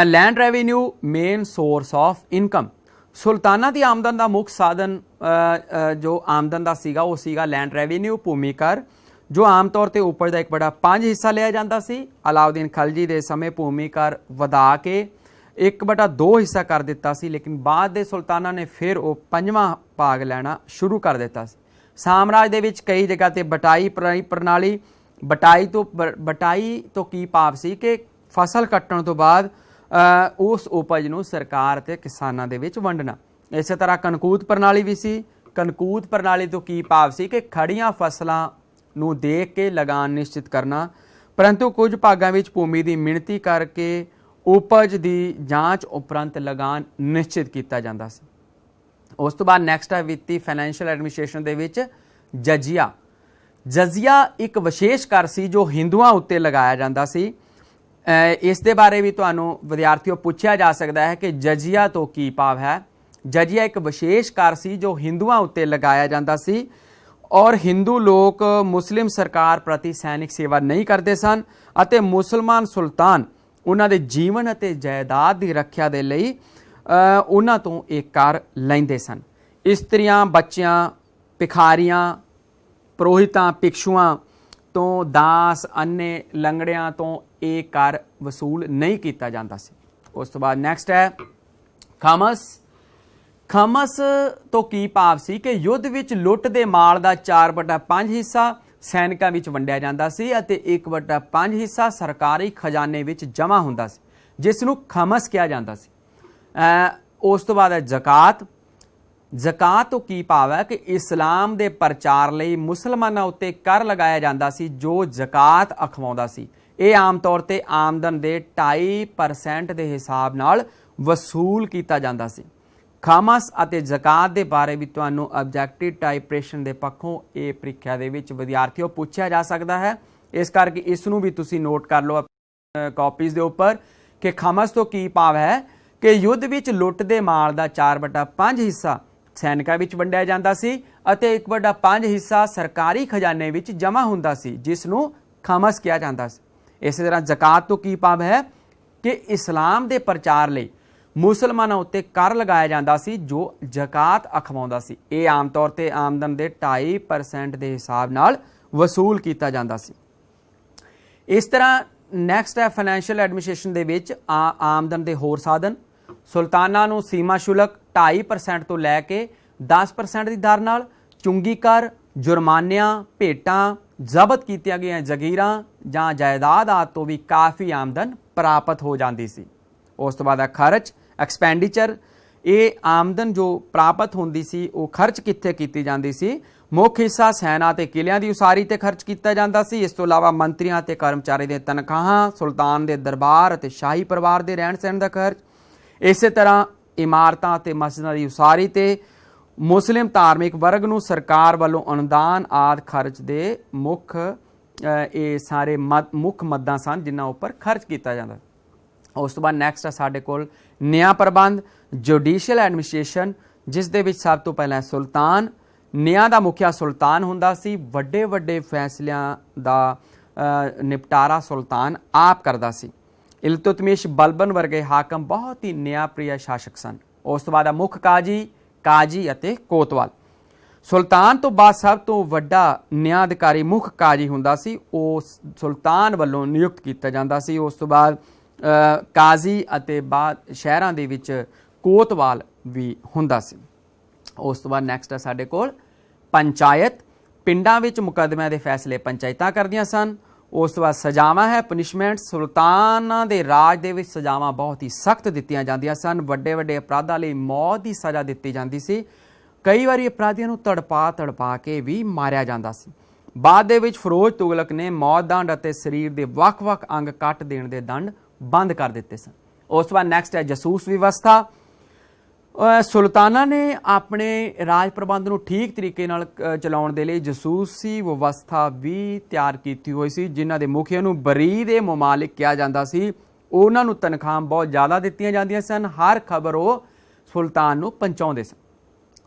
Land revenue main source of income. ਸੁਲਤਾਨਾਂ ਦੀ ਆਮਦਨ ਦਾ ਮੁੱਖ ਸਾਧਨ ਜੋ ਆਮਦਨ ਦਾ ਸੀਗਾ ਉਹ ਸੀਗਾ ਲੈਂਡ ਰੈਵਨਿਊ, ਭੂਮੀ ਕਰ, ਜੋ ਆਮ ਤੌਰ ਤੇ ਉਪਜ ਦਾ 1/5 ਹਿੱਸਾ ਲਿਆ ਜਾਂਦਾ ਸੀ। ਅਲਾਉਦੀਨ ਖਲਜੀ ਦੇ ਸਮੇਂ ਭੂਮੀ ਕਰ ਵਧਾ ਕੇ 1/2 ਹਿੱਸਾ ਕਰ ਦਿੱਤਾ ਸੀ, ਲੇਕਿਨ ਬਾਅਦ ਦੇ ਸੁਲਤਾਨਾਂ ਨੇ ਫਿਰ ਉਹ 5ਵਾਂ ਭਾਗ ਲੈਣਾ ਸ਼ੁਰੂ ਕਰ ਦਿੱਤਾ ਸੀ। ਸਾਮਰਾਜ ਦੇ ਵਿੱਚ ਕਈ ਜਗ੍ਹਾ ਤੇ ਬਟਾਈ ਪ੍ਰਣਾਲੀ, ਬਟਾਈ ਤੋਂ ਕੀ ਭਾਵ ਸੀ ਕਿ ਫਸਲ ਕੱਟਣ ਤੋਂ ਬਾਅਦ ਉਸ ਉਪਜ ਨੂੰ ਸਰਕਾਰ ਤੇ ਕਿਸਾਨਾਂ ਦੇ ਵਿੱਚ ਵੰਡਣਾ। ਇਸੇ ਤਰ੍ਹਾਂ ਕਨਕੂਤ ਪ੍ਰਣਾਲੀ ਵੀ ਸੀ। ਕਨਕੂਤ ਪ੍ਰਣਾਲੀ ਤੋਂ ਕੀ ਭਾਵ ਸੀ ਕਿ ਖੜੀਆਂ ਫਸਲਾਂ ਨੂੰ ਦੇਖ ਕੇ ਲਗਾਨ ਨਿਸ਼ਚਿਤ ਕਰਨਾ, ਪਰੰਤੂ ਕੁਝ ਭਾਗਾਂ ਵਿੱਚ ਭੂਮੀ ਦੀ ਮਿਣਤੀ ਕਰਕੇ ਉਪਜ ਦੀ ਜਾਂਚ ਉਪਰੰਤ ਲਗਾਨ ਨਿਸ਼ਚਿਤ ਕੀਤਾ ਜਾਂਦਾ ਸੀ। ਉਸ ਤੋਂ ਬਾਅਦ ਨੈਕਸਟ ਹੈ ਵਿੱਤੀ ਫਾਈਨੈਂਸ਼ੀਅਲ ਐਡਮਿਨਿਸਟ੍ਰੇਸ਼ਨ ਦੇ ਵਿੱਚ ਜਜ਼ੀਆ। ਜਜ਼ੀਆ ਇੱਕ ਵਿਸ਼ੇਸ਼ ਕਰ ਸੀ ਜੋ ਹਿੰਦੂਆਂ ਉੱਤੇ ਲਗਾਇਆ ਜਾਂਦਾ ਸੀ। ਇਸ ਦੇ ਬਾਰੇ ਵੀ ਤੁਹਾਨੂੰ ਵਿਦਿਆਰਥੀਓ ਪੁੱਛਿਆ ਜਾ ਸਕਦਾ ਹੈ ਕਿ ਜਜ਼ੀਆ ਤੋਂ ਕੀ ਭਾਵ ਹੈ। ਜਜ਼ੀਆ ਇੱਕ ਵਿਸ਼ੇਸ਼ ਕਰ ਸੀ ਜੋ ਹਿੰਦੂਆਂ ਉੱਤੇ ਲਗਾਇਆ ਜਾਂਦਾ ਸੀ ਔਰ ਹਿੰਦੂ ਲੋਕ ਮੁਸਲਿਮ ਸਰਕਾਰ ਪ੍ਰਤੀ ਸੈਨਿਕ ਸੇਵਾ ਨਹੀਂ ਕਰਦੇ ਸਨ ਅਤੇ ਮੁਸਲਮਾਨ ਸੁਲਤਾਨ ਉਹਨਾਂ ਦੇ ਜੀਵਨ ਅਤੇ ਜਾਇਦਾਦ ਦੀ ਰੱਖਿਆ ਦੇ ਲਈ ਉਹਨਾਂ ਤੋਂ ਇਹ ਕਰ ਲੈਂਦੇ ਸਨ। ਇਸਤਰੀਆਂ, ਬੱਚਿਆਂ, ਭਿਖਾਰੀਆਂ, ਪੁਰੋਹਿਤਾਂ, ਭਿਕਸ਼ੂਆਂ ਤੋਂ, ਦਾਸ, ਅੰਨੇ, ਲੰਗੜਿਆਂ ਤੋਂ ਇਹ ਕਰ ਵਸੂਲ ਨਹੀਂ ਕੀਤਾ ਜਾਂਦਾ ਸੀ। ਉਸ ਤੋਂ ਬਾਅਦ ਨੈਕਸਟ ਹੈ ਖਮਸ। ਖਮਸ ਤੋਂ ਕੀ ਭਾਵ ਸੀ ਕਿ ਯੁੱਧ ਵਿੱਚ ਲੁੱਟ ਦੇ ਮਾਲ ਦਾ 4/5 ਹਿੱਸਾ ਸੈਨਿਕਾਂ ਵਿੱਚ ਵੰਡਿਆ ਜਾਂਦਾ ਸੀ ਅਤੇ 1/5 ਹਿੱਸਾ ਸਰਕਾਰੀ ਖਜ਼ਾਨੇ ਵਿੱਚ ਜਮ੍ਹਾਂ ਹੁੰਦਾ ਸੀ, ਜਿਸ ਨੂੰ ਖਮਸ ਕਿਹਾ ਜਾਂਦਾ ਸੀ। ਉਸ ਤੋਂ ਬਾਅਦ ਹੈ ਜ਼ਕਾਤ। ਜ਼ਕਾਤ ਤੋਂ ਕੀ ਭਾਵ ਹੈ ਕਿ ਇਸਲਾਮ ਦੇ ਪ੍ਰਚਾਰ ਲਈ ਮੁਸਲਮਾਨਾਂ ਉੱਤੇ ਕਰ ਲਗਾਇਆ ਜਾਂਦਾ ਸੀ ਜੋ ਜ਼ਕਾਤ ਅਖਵਾਉਂਦਾ ਸੀ। ਇਹ ਆਮ ਤੌਰ ਤੇ ਆਮਦਨ ਦੇ 2.5% ਦੇ ਹਿਸਾਬ ਨਾਲ ਵਸੂਲ ਕੀਤਾ ਜਾਂਦਾ ਸੀ। ਖਮਸ ਅਤੇ ਜ਼ਕਾਤ ਦੇ ਬਾਰੇ ਵੀ ਤੁਹਾਨੂੰ ਆਬਜੈਕਟਿਵ ਟਾਈਪ ਪ੍ਰਸ਼ਨ ਦੇ ਪੱਖੋਂ ਇਹ ਪ੍ਰੀਖਿਆ ਦੇ ਵਿੱਚ ਵਿਦਿਆਰਥੀਓ ਪੁੱਛਿਆ ਜਾ ਸਕਦਾ ਹੈ। ਇਸ ਕਰਕੇ ਇਸ ਨੂੰ ਵੀ ਤੁਸੀਂ ਨੋਟ ਕਰ ਲਓ ਕਾਪੀਜ਼ ਦੇ ਉੱਪਰ ਕਿ ਖਮਸ ਤੋਂ ਕੀ ਭਾਵ ਹੈ ਕਿ ਯੁੱਧ ਵਿੱਚ ਲੁੱਟ ਦੇ ਮਾਲ ਦਾ 4/5 ਹਿੱਸਾ ਸੈਨਿਕਾਂ ਵਿੱਚ ਵੰਡਿਆ ਜਾਂਦਾ ਸੀ ਅਤੇ 1/5 ਹਿੱਸਾ ਸਰਕਾਰੀ ਖਜ਼ਾਨੇ ਵਿੱਚ ਜਮ੍ਹਾਂ ਹੁੰਦਾ ਸੀ, ਜਿਸ ਨੂੰ ਖਮਸ ਕਿਹਾ ਜਾਂਦਾ ਸੀ। ਇਸੇ ਤਰ੍ਹਾਂ ਜ਼ਕਾਤ ਤੋਂ ਕੀ ਭਾਵ ਹੈ ਕਿ ਇਸਲਾਮ ਦੇ ਪ੍ਰਚਾਰ ਲਈ ਮੁਸਲਮਾਨਾਂ ਉੱਤੇ ਕਰ ਲਗਾਇਆ ਜਾਂਦਾ ਸੀ ਜੋ ਜ਼ਕਾਤ ਅਖਵਾਉਂਦਾ ਸੀ। ਇਹ ਆਮ ਤੌਰ ਤੇ ਆਮਦਨ ਦੇ 2.5% ਦੇ ਹਿਸਾਬ ਨਾਲ ਵਸੂਲ ਕੀਤਾ ਜਾਂਦਾ ਸੀ। ਇਸ ਤਰ੍ਹਾਂ ਨੈਕਸਟ ਹੈ ਫਾਈਨੈਂਸ਼ੀਅਲ ਐਡਮਿਨਿਸਟ੍ਰੇਸ਼ਨ ਦੇ ਵਿੱਚ ਆਮਦਨ ਦੇ ਹੋਰ ਸਾਧਨ। ਸੁਲਤਾਨਾਂ ਨੂੰ ਸੀਮਾ ਸ਼ੁਲਕ 2.5% ਤੋਂ ਲੈ ਕੇ 10% ਦੀ ਦਰ ਨਾਲ ਚੁੰਗੀ ਕਰ, ਜੁਰਮਾਨਿਆਂ, ਭੇਟਾਂ, ਜ਼ਬਤ ਕੀਤੀਆਂ ਗਈਆਂ ਜ਼ਗੀਰਾਂ ਜਾਂ ਜਾਇਦਾਦ ਆਦਿ ਤੋਂ ਵੀ ਕਾਫੀ ਆਮਦਨ ਪ੍ਰਾਪਤ ਹੋ ਜਾਂਦੀ ਸੀ। ਉਸ ਤੋਂ ਬਾਅਦ ਹੈ ਖਰਚ, ਐਕਸਪੈਂਡੀਚਰ। ਇਹ ਆਮਦਨ ਜੋ ਪ੍ਰਾਪਤ ਹੁੰਦੀ ਸੀ ਉਹ ਖਰਚ ਕਿੱਥੇ ਕੀਤੀ ਜਾਂਦੀ ਸੀ? ਮੁੱਖ ਹਿੱਸਾ ਸੈਨਾ ਤੇ ਕਿਲਿਆਂ ਦੀ ਉਸਾਰੀ ਤੇ ਖਰਚ ਕੀਤਾ ਜਾਂਦਾ ਸੀ। ਇਸ ਤੋਂ ਇਲਾਵਾ ਮੰਤਰੀਆਂ ਤੇ ਕਰਮਚਾਰੀ ਦੀਆਂ ਤਨਖਾਹਾਂ, ਸੁਲਤਾਨ ਦੇ ਦਰਬਾਰ ਅਤੇ ਸ਼ਾਹੀ ਪਰਿਵਾਰ ਦੇ ਰਹਿਣ ਸਹਿਣ ਦਾ ਖਰਚ, ਇਸੇ ਤਰ੍ਹਾਂ ਇਮਾਰਤਾਂ ਅਤੇ ਮਸਜਿਦਾਂ ਦੀ ਉਸਾਰੀ ਤੇ ਮੁਸਲਿਮ ਧਾਰਮਿਕ ਵਰਗ ਨੂੰ ਸਰਕਾਰ ਵੱਲੋਂ ਅਨੁਦਾਨ ਆਦਿ ਖਰਚ ਦੇ ਮੁੱਖ ਇਹ ਸਾਰੇ ਮੁੱਖ ਮੱਦਾਂ ਸਨ ਜਿਨ੍ਹਾਂ ਉੱਪਰ ਖਰਚ ਕੀਤਾ ਜਾਂਦਾ। ਉਸ ਤੋਂ ਬਾਅਦ ਨੈਕਸਟ ਹੈ ਸਾਡੇ ਕੋਲ ਨਿਆਂ ਪ੍ਰਬੰਧ, ਜੁਡੀਸ਼ੀਅਲ ਐਡਮਿਨਿਸਟ੍ਰੇਸ਼ਨ, ਜਿਸ ਦੇ ਵਿੱਚ ਸਭ ਤੋਂ ਪਹਿਲਾਂ ਸੁਲਤਾਨ। ਨਿਆਂ ਦਾ ਮੁਖੀਆ ਸੁਲਤਾਨ ਹੁੰਦਾ ਸੀ। ਵੱਡੇ ਵੱਡੇ ਫੈਸਲਿਆਂ ਦਾ ਨਿਪਟਾਰਾ ਸੁਲਤਾਨ ਆਪ ਕਰਦਾ ਸੀ। ਇਲਤੁਤਮਿਸ਼, ਬਲਬਨ ਵਰਗੇ ਹਾਕਮ ਬਹੁਤ ਹੀ ਨਿਆਂ ਪ੍ਰਿਆ ਸ਼ਾਸਕ ਸਨ। ਉਸ ਤੋਂ ਬਾਅਦ ਹੈ ਮੁੱਖ ਕਾਜੀ ਅਤੇ ਕੋਤਵਾਲ। ਸੁਲਤਾਨ ਤੋਂ ਬਾਅਦ ਸਭ ਤੋਂ ਵੱਡਾ ਨਿਆਂ ਅਧਿਕਾਰੀ ਮੁੱਖ ਕਾਜੀ ਹੁੰਦਾ ਸੀ। ਉਹ ਸੁਲਤਾਨ ਵੱਲੋਂ ਨਿਯੁਕਤ ਕੀਤਾ ਜਾਂਦਾ ਸੀ। ਉਸ ਤੋਂ ਬਾਅਦ ਕਾਜ਼ੀ ਅਤੇ ਬਾਅਦ ਸ਼ਹਿਰਾਂ ਦੇ ਵਿੱਚ ਕੋਤਵਾਲ ਵੀ ਹੁੰਦਾ ਸੀ। ਉਸ ਤੋਂ ਬਾਅਦ ਨੈਕਸਟ ਹੈ ਸਾਡੇ ਕੋਲ ਪੰਚਾਇਤ। ਪਿੰਡਾਂ ਵਿੱਚ ਮੁਕੱਦਮਿਆਂ ਦੇ ਫੈਸਲੇ ਪੰਚਾਇਤਾਂ ਕਰਦੀਆਂ ਸਨ। ਉਸ ਤੋਂ ਬਾਅਦ ਸਜ਼ਾਵਾਂ ਹੈ, ਪਨਿਸ਼ਮੈਂਟ। ਸੁਲਤਾਨਾਂ ਦੇ ਰਾਜ ਦੇ ਵਿੱਚ ਸਜ਼ਾਵਾਂ ਬਹੁਤ ਹੀ ਸਖਤ ਦਿੱਤੀਆਂ ਜਾਂਦੀਆਂ ਸਨ। ਵੱਡੇ ਵੱਡੇ ਅਪਰਾਧਾਂ ਲਈ ਮੌਤ ਦੀ ਸਜ਼ਾ ਦਿੱਤੀ ਜਾਂਦੀ ਸੀ। ਕਈ ਵਾਰੀ ਅਪਰਾਧੀਆਂ ਨੂੰ ਤੜਪਾ ਕੇ ਵੀ ਮਾਰਿਆ ਜਾਂਦਾ ਸੀ। ਬਾਅਦ ਦੇ ਵਿੱਚ ਫਿਰੋਜ਼ ਤੁਗਲਕ ਨੇ ਮੌਤ ਦੰਡ ਅਤੇ ਸਰੀਰ ਦੇ ਵੱਖ-ਵੱਖ ਅੰਗ ਕੱਟ ਦੇਣ ਦੇ ਦੰਡ ਬੰਦ ਕਰ ਦਿੱਤੇ ਸਨ। ਉਸ ਤੋਂ ਬਾਅਦ ਨੈਕਸਟ ਹੈ ਜਸੂਸ ਵਿਵਸਥਾ। ਸੁਲਤਾਨਾਂ ਨੇ ਆਪਣੇ ਰਾਜ ਪ੍ਰਬੰਧ ਨੂੰ ਠੀਕ ਤਰੀਕੇ ਨਾਲ ਚਲਾਉਣ ਦੇ ਲਈ ਜਸੂਸੀ ਵਿਵਸਥਾ ਵੀ ਤਿਆਰ ਕੀਤੀ ਹੋਈ ਸੀ, ਜਿਨ੍ਹਾਂ ਦੇ ਮੁਖੀਆਂ ਨੂੰ ਬਰੀ ਦੇ ਮਮਾਲਿਕ ਕਿਹਾ ਜਾਂਦਾ ਸੀ। ਉਹਨਾਂ ਨੂੰ ਤਨਖਾਹਾਂ ਬਹੁਤ ਜ਼ਿਆਦਾ ਦਿੱਤੀਆਂ ਜਾਂਦੀਆਂ ਸਨ। ਹਰ ਖਬਰ ਉਹ ਸੁਲਤਾਨ ਨੂੰ ਪਹੁੰਚਾਉਂਦੇ ਸਨ।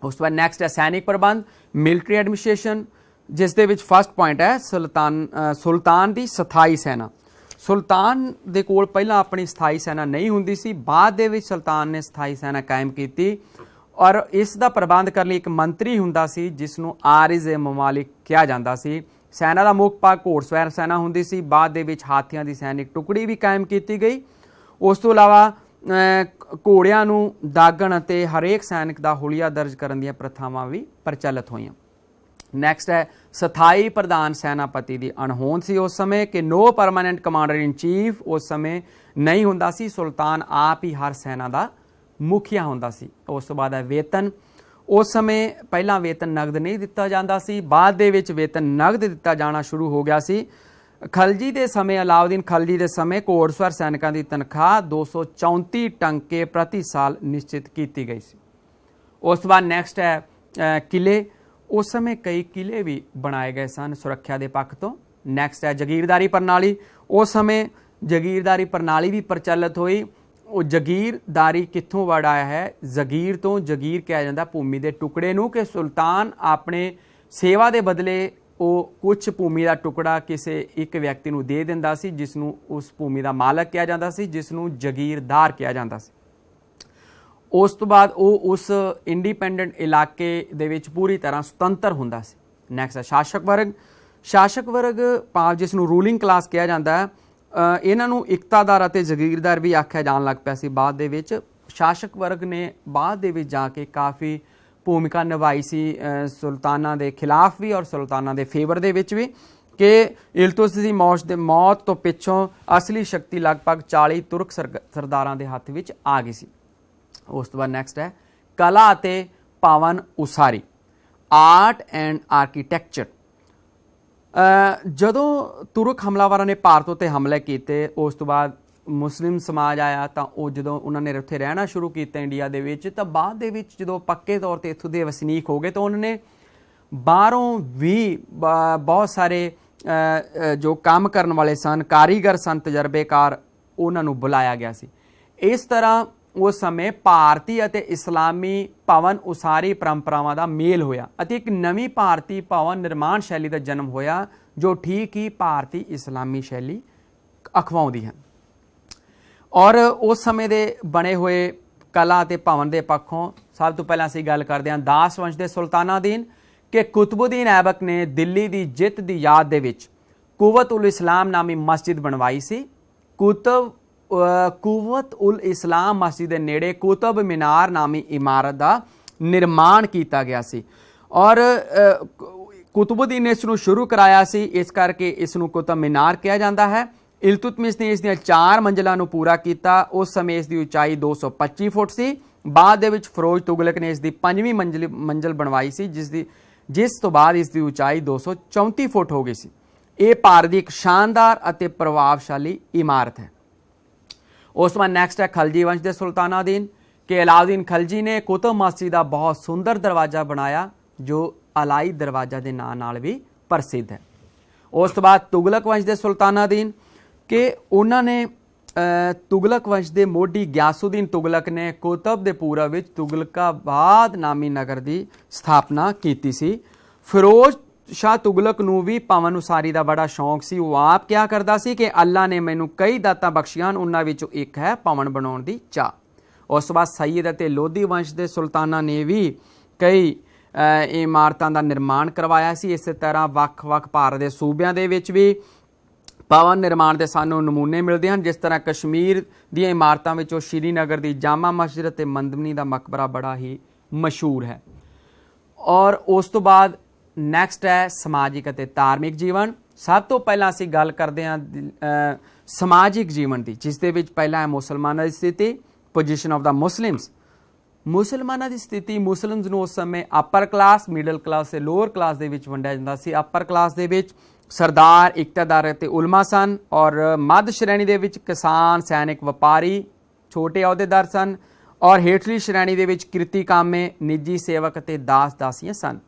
ਉਸ ਤੋਂ ਬਾਅਦ ਨੈਕਸਟ ਹੈ ਸੈਨਿਕ ਪ੍ਰਬੰਧ, ਮਿਲਟਰੀ ਐਡਮਿਨਿਸਟ੍ਰੇਸ਼ਨ, ਜਿਸ ਦੇ ਵਿੱਚ ਫਸਟ ਪੁਆਇੰਟ ਹੈ ਸੁਲਤਾਨ ਦੀ ਸਥਾਈ ਸੈਨਾ। ਸੁਲਤਾਨ ਦੇ ਕੋਲ ਪਹਿਲਾਂ ਆਪਣੀ ਸਥਾਈ ਸੈਨਾ ਨਹੀਂ ਹੁੰਦੀ ਸੀ, ਬਾਅਦ ਦੇ ਵਿੱਚ ਸੁਲਤਾਨ ਨੇ ਸਥਾਈ ਸੈਨਾ ਕਾਇਮ ਕੀਤੀ ਔਰ ਇਸ ਦਾ ਪ੍ਰਬੰਧ ਕਰਨ ਲਈ ਇੱਕ ਮੰਤਰੀ ਹੁੰਦਾ ਸੀ ਜਿਸ ਨੂੰ ਆਰਿਜ਼-ਏ-ਮਮਾਲਿਕ ਕਿਹਾ ਜਾਂਦਾ ਸੀ। ਸੈਨਾ ਦਾ ਮੁੱਖ ਭਾਗ ਘੋੜਸਵਾਰ ਸੈਨਾ ਹੁੰਦੀ ਸੀ। ਬਾਅਦ ਦੇ ਵਿੱਚ ਹਾਥੀਆਂ ਦੀ ਸੈਨਿਕ ਟੁਕੜੀ ਵੀ ਕਾਇਮ ਕੀਤੀ ਗਈ। ਉਸ ਤੋਂ ਇਲਾਵਾ ਘੋੜਿਆਂ ਨੂੰ ਦਾਗਣ ਅਤੇ ਹਰੇਕ ਸੈਨਿਕ ਦਾ ਹੁਲੀਆ ਦਰਜ ਕਰਨ ਦੀਆਂ ਪ੍ਰਥਾਵਾਂ ਵੀ ਪ੍ਰਚਲਿਤ ਹੋਈਆਂ। ਨੈਕਸਟ ਹੈ ਸਥਾਈ ਪ੍ਰਧਾਨ ਸੈਨਾਪਤੀ ਦੀ ਅਣਹੋਂਦ ਸੀ ਉਸ ਸਮੇਂ ਕਿ ਨੋ ਪਰਮਾਨੈਂਟ ਕਮਾਂਡਰ ਇਨ ਚੀਫ ਉਸ ਸਮੇਂ ਨਹੀਂ ਹੁੰਦਾ ਸੀ। ਸੁਲਤਾਨ ਆਪ ਹੀ ਹਰ ਸੈਨਾ ਦਾ ਮੁਖੀਆ ਹੁੰਦਾ ਸੀ। ਉਸ ਤੋਂ ਬਾਅਦ ਹੈ ਵੇਤਨ। ਉਸ ਸਮੇਂ ਪਹਿਲਾਂ ਵੇਤਨ ਨਗਦ ਨਹੀਂ ਦਿੱਤਾ ਜਾਂਦਾ ਸੀ, ਬਾਅਦ ਦੇ ਵਿੱਚ ਵੇਤਨ ਨਗਦ ਦਿੱਤਾ ਜਾਣਾ ਸ਼ੁਰੂ ਹੋ ਗਿਆ ਸੀ। ਖਲਜੀ ਦੇ ਸਮੇਂ, ਅਲਾਉਦੀਨ ਖਲਜੀ ਦੇ ਸਮੇਂ ਘੋੜਸਵਾਰ ਸੈਨਿਕਾਂ ਦੀ ਤਨਖਾਹ 234 ਟੰਕੇ ਪ੍ਰਤੀ ਸਾਲ ਨਿਸ਼ਚਿਤ ਕੀਤੀ ਗਈ ਸੀ। ਉਸ ਤੋਂ ਬਾਅਦ ਨੈਕਸਟ ਹੈ ਕਿਲੇ। ਉਸ ਸਮੇਂ ਕਈ ਕਿਲੇ ਵੀ ਬਣਾਏ ਗਏ ਸਨ ਸੁਰੱਖਿਆ ਦੇ ਪੱਖ ਤੋਂ। ਨੈਕਸਟ ਹੈ ਜਾਗੀਰਦਾਰੀ ਪ੍ਰਣਾਲੀ। ਉਸ ਸਮੇਂ ਜਾਗੀਰਦਾਰੀ ਪ੍ਰਣਾਲੀ ਵੀ ਪ੍ਰਚਲਿਤ ਹੋਈ। ਉਹ ਜਾਗੀਰਦਾਰੀ ਕਿੱਥੋਂ ਵੜ ਆਇਆ ਹੈ? ਜ਼ਗੀਰ ਤੋਂ। ਜਾਗੀਰ ਕਿਹਾ ਜਾਂਦਾ ਭੂਮੀ ਦੇ ਟੁਕੜੇ ਨੂੰ, ਕਿ ਸੁਲਤਾਨ ਆਪਣੇ ਸੇਵਾ ਦੇ ਬਦਲੇ ਉਹ ਕੁਝ ਭੂਮੀ ਦਾ ਟੁਕੜਾ ਕਿਸੇ ਇੱਕ ਵਿਅਕਤੀ ਨੂੰ ਦੇ ਦਿੰਦਾ ਸੀ ਜਿਸ ਨੂੰ ਉਸ ਭੂਮੀ ਦਾ ਮਾਲਕ ਕਿਹਾ ਜਾਂਦਾ ਸੀ, ਜਿਸ ਨੂੰ ਜਾਗੀਰਦਾਰ ਕਿਹਾ ਜਾਂਦਾ ਸੀ। ਉਸ ਤੋਂ ਬਾਅਦ ਉਹ ਉਸ ਇੰਡੀਪੈਂਡੈਂਟ ਇਲਾਕੇ ਦੇ ਵਿੱਚ ਪੂਰੀ ਤਰ੍ਹਾਂ ਸੁਤੰਤਰ ਹੁੰਦਾ ਸੀ। ਨੈਕਸਟ ਹੈ ਸ਼ਾਸਕ ਵਰਗ। ਸ਼ਾਸਕ ਵਰਗ ਭਾਵ ਜਿਸ ਨੂੰ ਰੂਲਿੰਗ ਕਲਾਸ ਕਿਹਾ ਜਾਂਦਾ ਹੈ, ਇਹਨਾਂ ਨੂੰ ਇਕਤਾਦਾਰ ਅਤੇ ਜਾਗੀਰਦਾਰ ਵੀ ਆਖਿਆ ਜਾਣ ਲੱਗ ਪਿਆ ਸੀ ਬਾਅਦ ਦੇ ਵਿੱਚ। ਸ਼ਾਸਕ ਵਰਗ ਨੇ ਬਾਅਦ ਦੇ ਵਿੱਚ ਜਾ ਕੇ ਕਾਫੀ ਭੂਮਿਕਾ ਨਿਭਾਈ ਸੀ ਸੁਲਤਾਨਾਂ ਦੇ ਖਿਲਾਫ ਵੀ ਔਰ ਸੁਲਤਾਨਾਂ ਦੇ ਫੇਵਰ ਦੇ ਵਿੱਚ ਵੀ, ਕਿ ਇਲਤੁਤਮਿਸ਼ ਦੀ ਮੌਤ ਤੋਂ ਪਿੱਛੋਂ ਅਸਲੀ ਸ਼ਕਤੀ ਲਗਭਗ 40 ਤੁਰਕ ਸਰਦਾਰਾਂ ਦੇ ਹੱਥ ਵਿੱਚ ਆ ਗਈ ਸੀ। ਉਸ ਤੋਂ ਬਾਅਦ ਨੈਕਸਟ ਹੈ ਕਲਾ ਅਤੇ ਭਵਨ ਉਸਾਰੀ, ਆਰਟ ਐਂਡ ਆਰਕੀਟੈਕਚਰ। ਜਦੋਂ ਤੁਰਕ ਹਮਲਾਵਰਾਂ ਨੇ ਭਾਰਤ ਉੱਤੇ ਹਮਲੇ ਕੀਤੇ, ਉਸ ਤੋਂ ਬਾਅਦ ਮੁਸਲਿਮ ਸਮਾਜ ਆਇਆ ਤਾਂ ਉਹ ਜਦੋਂ ਉਹਨਾਂ ਨੇ ਉੱਥੇ ਰਹਿਣਾ ਸ਼ੁਰੂ ਕੀਤਾ ਇੰਡੀਆ ਦੇ ਵਿੱਚ, ਤਾਂ ਬਾਅਦ ਦੇ ਵਿੱਚ ਜਦੋਂ ਪੱਕੇ ਤੌਰ 'ਤੇ ਇੱਥੋਂ ਦੇ ਵਸਨੀਕ ਹੋ ਗਏ ਤਾਂ ਉਹਨਾਂ ਨੇ ਬਾਹਰੋਂ ਵੀ ਬਹੁਤ ਸਾਰੇ ਜੋ ਕੰਮ ਕਰਨ ਵਾਲੇ ਸਨ, ਕਾਰੀਗਰ ਸਨ, ਤਜਰਬੇਕਾਰ, ਉਹਨਾਂ ਨੂੰ ਬੁਲਾਇਆ ਗਿਆ ਸੀ। ਇਸ ਤਰ੍ਹਾਂ ਉਸ ਸਮੇਂ ਭਾਰਤੀ ਅਤੇ ਇਸਲਾਮੀ ਭਵਨ ਉਸਾਰੀ ਪਰੰਪਰਾਵਾਂ ਦਾ ਮੇਲ ਹੋਇਆ ਅਤੇ ਇੱਕ ਨਵੀਂ ਭਾਰਤੀ ਭਵਨ ਨਿਰਮਾਣ ਸ਼ੈਲੀ ਦਾ ਜਨਮ ਹੋਇਆ ਜੋ ਠੀਕ ਹੀ ਭਾਰਤੀ ਇਸਲਾਮੀ ਸ਼ੈਲੀ ਅਖਵਾਉਂਦੀ ਹੈ। ਔਰ ਉਸ ਸਮੇਂ ਦੇ ਬਣੇ ਹੋਏ ਕਲਾ ਅਤੇ ਭਵਨ ਦੇ ਪੱਖੋਂ ਸਭ ਤੋਂ ਪਹਿਲਾਂ ਅਸੀਂ ਗੱਲ ਕਰਦੇ ਹਾਂ ਦਾਸ ਵੰਸ਼ ਦੇ ਸੁਲਤਾਨਾਂ ਦੀਨ, ਕਿ ਕੁਤਬੁਦੀਨ ਐਬਕ ਨੇ ਦਿੱਲੀ ਦੀ ਜਿੱਤ ਦੀ ਯਾਦ ਦੇ ਵਿੱਚ ਕੁਵਤ ਉਲ ਇਸਲਾਮ ਨਾਮੀ ਮਸਜਿਦ ਬਣਵਾਈ ਸੀ। ਕੁਵਤ ਉਲ ਇਸਲਾਮ ਮਸਜਿਦ ਦੇ ਨੇੜੇ ਕੁਤਬ ਮੀਨਾਰ ਨਾਮੀ ਇਮਾਰਤ ਦਾ ਨਿਰਮਾਣ ਕੀਤਾ ਗਿਆ ਸੀ ਔਰ ਕੁਤਬੁਦੀਨ ਨੇ ਇਸ ਨੂੰ ਸ਼ੁਰੂ ਕਰਾਇਆ ਸੀ, ਇਸ ਕਰਕੇ ਇਸ ਨੂੰ ਕੁਤਬ ਮੀਨਾਰ ਕਿਹਾ ਜਾਂਦਾ ਹੈ। ਇਲਤੁਤਮਿਸ਼ ਨੇ ਇਸ ਦੀਆਂ 4 ਮੰਜ਼ਿਲਾਂ ਨੂੰ ਪੂਰਾ ਕੀਤਾ। ਉਸ ਸਮੇਂ ਇਸ ਦੀ ਉਚਾਈ 225 ਫੁੱਟ ਸੀ। ਬਾਅਦ ਦੇ ਵਿੱਚ ਫਿਰੋਜ਼ ਤੁਗਲਕ ਨੇ ਇਸ ਦੀ 5ਵੀਂ ਮੰਜ਼ਿਲ ਬਣਵਾਈ ਸੀ, ਜਿਸ ਤੋਂ ਬਾਅਦ ਇਸ ਦੀ ਉਚਾਈ 234 ਫੁੱਟ ਹੋ ਗਈ ਸੀ। ਇਹ ਭਾਰਤ ਦੀ ਇੱਕ ਸ਼ਾਨਦਾਰ ਅਤੇ ਪ੍ਰਭਾਵਸ਼ਾਲੀ ਇਮਾਰਤ ਹੈ। ਉਸ ਤੋਂ ਬਾਅਦ ਨੈਕਸਟ ਹੈ ਖਲਜੀ ਵੰਸ਼ ਦੇ ਸੁਲਤਾਨਾਂ ਦੀਨ, ਕਿ ਅਲਾਉਦੀਨ ਖਲਜੀ ਨੇ ਕੁਤਬ ਮਸਜਿਦ ਦਾ ਬਹੁਤ ਸੁੰਦਰ ਦਰਵਾਜ਼ਾ ਬਣਾਇਆ ਜੋ ਅਲਾਈ ਦਰਵਾਜ਼ਾ ਦੇ ਨਾਂ ਨਾਲ ਵੀ ਪ੍ਰਸਿੱਧ ਹੈ। ਉਸ ਤੋਂ ਬਾਅਦ ਤੁਗਲਕ ਵੰਸ਼ ਦੇ ਸੁਲਤਾਨਾਂ ਦੀਨ, ਕਿ ਉਹਨਾਂ ਨੇ ਤੁਗਲਕ ਵੰਸ਼ ਦੇ ਮੋਢੀ ਗਿਆਸੁਦੀਨ ਤੁਗਲਕ ਨੇ ਕੁਤਬ ਦੇ ਪੂਰਬ ਵਿੱਚ ਤੁਗਲਕਾਬਾਦ ਨਾਮੀ ਨਗਰ ਦੀ ਸਥਾਪਨਾ ਕੀਤੀ ਸੀ। ਫਿਰੋਜ਼ ਸ਼ਾਹ ਤੁਗਲਕ ਨੂੰ ਵੀ ਭਵਨ ਉਸਾਰੀ ਦਾ ਬੜਾ ਸ਼ੌਂਕ ਸੀ। ਉਹ ਆਪ ਕਿਹਾ ਕਰਦਾ ਸੀ ਕਿ ਅੱਲਾ ਨੇ ਮੈਨੂੰ ਕਈ ਦਾਤਾਂ ਬਖਸ਼ੀਆਂ, ਉਹਨਾਂ ਵਿੱਚੋਂ ਇੱਕ ਹੈ ਭਵਨ ਬਣਾਉਣ ਦੀ ਚਾਹ। ਉਸ ਤੋਂ ਬਾਅਦ ਸਈਦ ਅਤੇ ਲੋਧੀ ਵੰਸ਼ ਦੇ ਸੁਲਤਾਨਾਂ ਨੇ ਵੀ ਕਈ ਇਮਾਰਤਾਂ ਦਾ ਨਿਰਮਾਣ ਕਰਵਾਇਆ ਸੀ। ਇਸੇ ਤਰ੍ਹਾਂ ਵੱਖ-ਵੱਖ ਭਾਰਤ ਦੇ ਸੂਬਿਆਂ ਦੇ ਵਿੱਚ ਵੀ ਭਵਨ ਨਿਰਮਾਣ ਦੇ ਸਾਨੂੰ ਨਮੂਨੇ ਮਿਲਦੇ ਹਨ, ਜਿਸ ਤਰ੍ਹਾਂ ਕਸ਼ਮੀਰ ਦੀਆਂ ਇਮਾਰਤਾਂ ਵਿੱਚੋਂ ਸ਼੍ਰੀਨਗਰ ਦੀ ਜਾਮਾ ਮਸਜਿਦ ਅਤੇ ਮੰਦਮਨੀ ਦਾ ਮਕਬਰਾ ਬੜਾ ਹੀ ਮਸ਼ਹੂਰ ਹੈ। ਔਰ ਉਸ ਤੋਂ ਬਾਅਦ ਨੈਕਸਟ ਹੈ ਸਮਾਜਿਕ ਅਤੇ ਧਾਰਮਿਕ ਜੀਵਨ। ਸਭ ਤੋਂ ਪਹਿਲਾਂ ਅਸੀਂ ਗੱਲ ਕਰਦੇ ਹਾਂ ਸਮਾਜਿਕ ਜੀਵਨ ਦੀ, ਜਿਸ ਦੇ ਵਿੱਚ ਪਹਿਲਾਂ ਹੈ ਮੁਸਲਮਾਨਾਂ ਦੀ ਸਥਿਤੀ, ਪੋਜੀਸ਼ਨ ਆਫ ਦਾ ਮੁਸਲਿਮਸ। ਮੁਸਲਮਾਨਾਂ ਦੀ ਸਥਿਤੀ, ਮੁਸਲਿਮਸ ਨੂੰ ਉਸ ਸਮੇਂ ਅਪਰ ਕਲਾਸ, ਮਿਡਲ ਕਲਾਸ ਤੇ ਲੋਅਰ ਕਲਾਸ ਦੇ ਵਿੱਚ ਵੰਡਿਆ ਜਾਂਦਾ ਸੀ। ਅਪਰ ਕਲਾਸ ਦੇ ਵਿੱਚ ਸਰਦਾਰ, ਇਕਤਦਾਰ ਅਤੇ ਉਲਮਾ ਸਨ ਔਰ ਮੱਧ ਸ਼੍ਰੇਣੀ ਦੇ ਵਿੱਚ ਕਿਸਾਨ, ਸੈਨਿਕ, ਵਪਾਰੀ, ਛੋਟੇ ਅਹੁਦੇਦਾਰ ਸਨ ਔਰ ਹੇਠਲੀ ਸ਼੍ਰੇਣੀ ਦੇ ਵਿੱਚ ਕਿਰਤੀ ਕਾਮੇ, ਨਿੱਜੀ ਸੇਵਕ ਅਤੇ ਦਾਸ ਦਾਸੀਆਂ ਸਨ।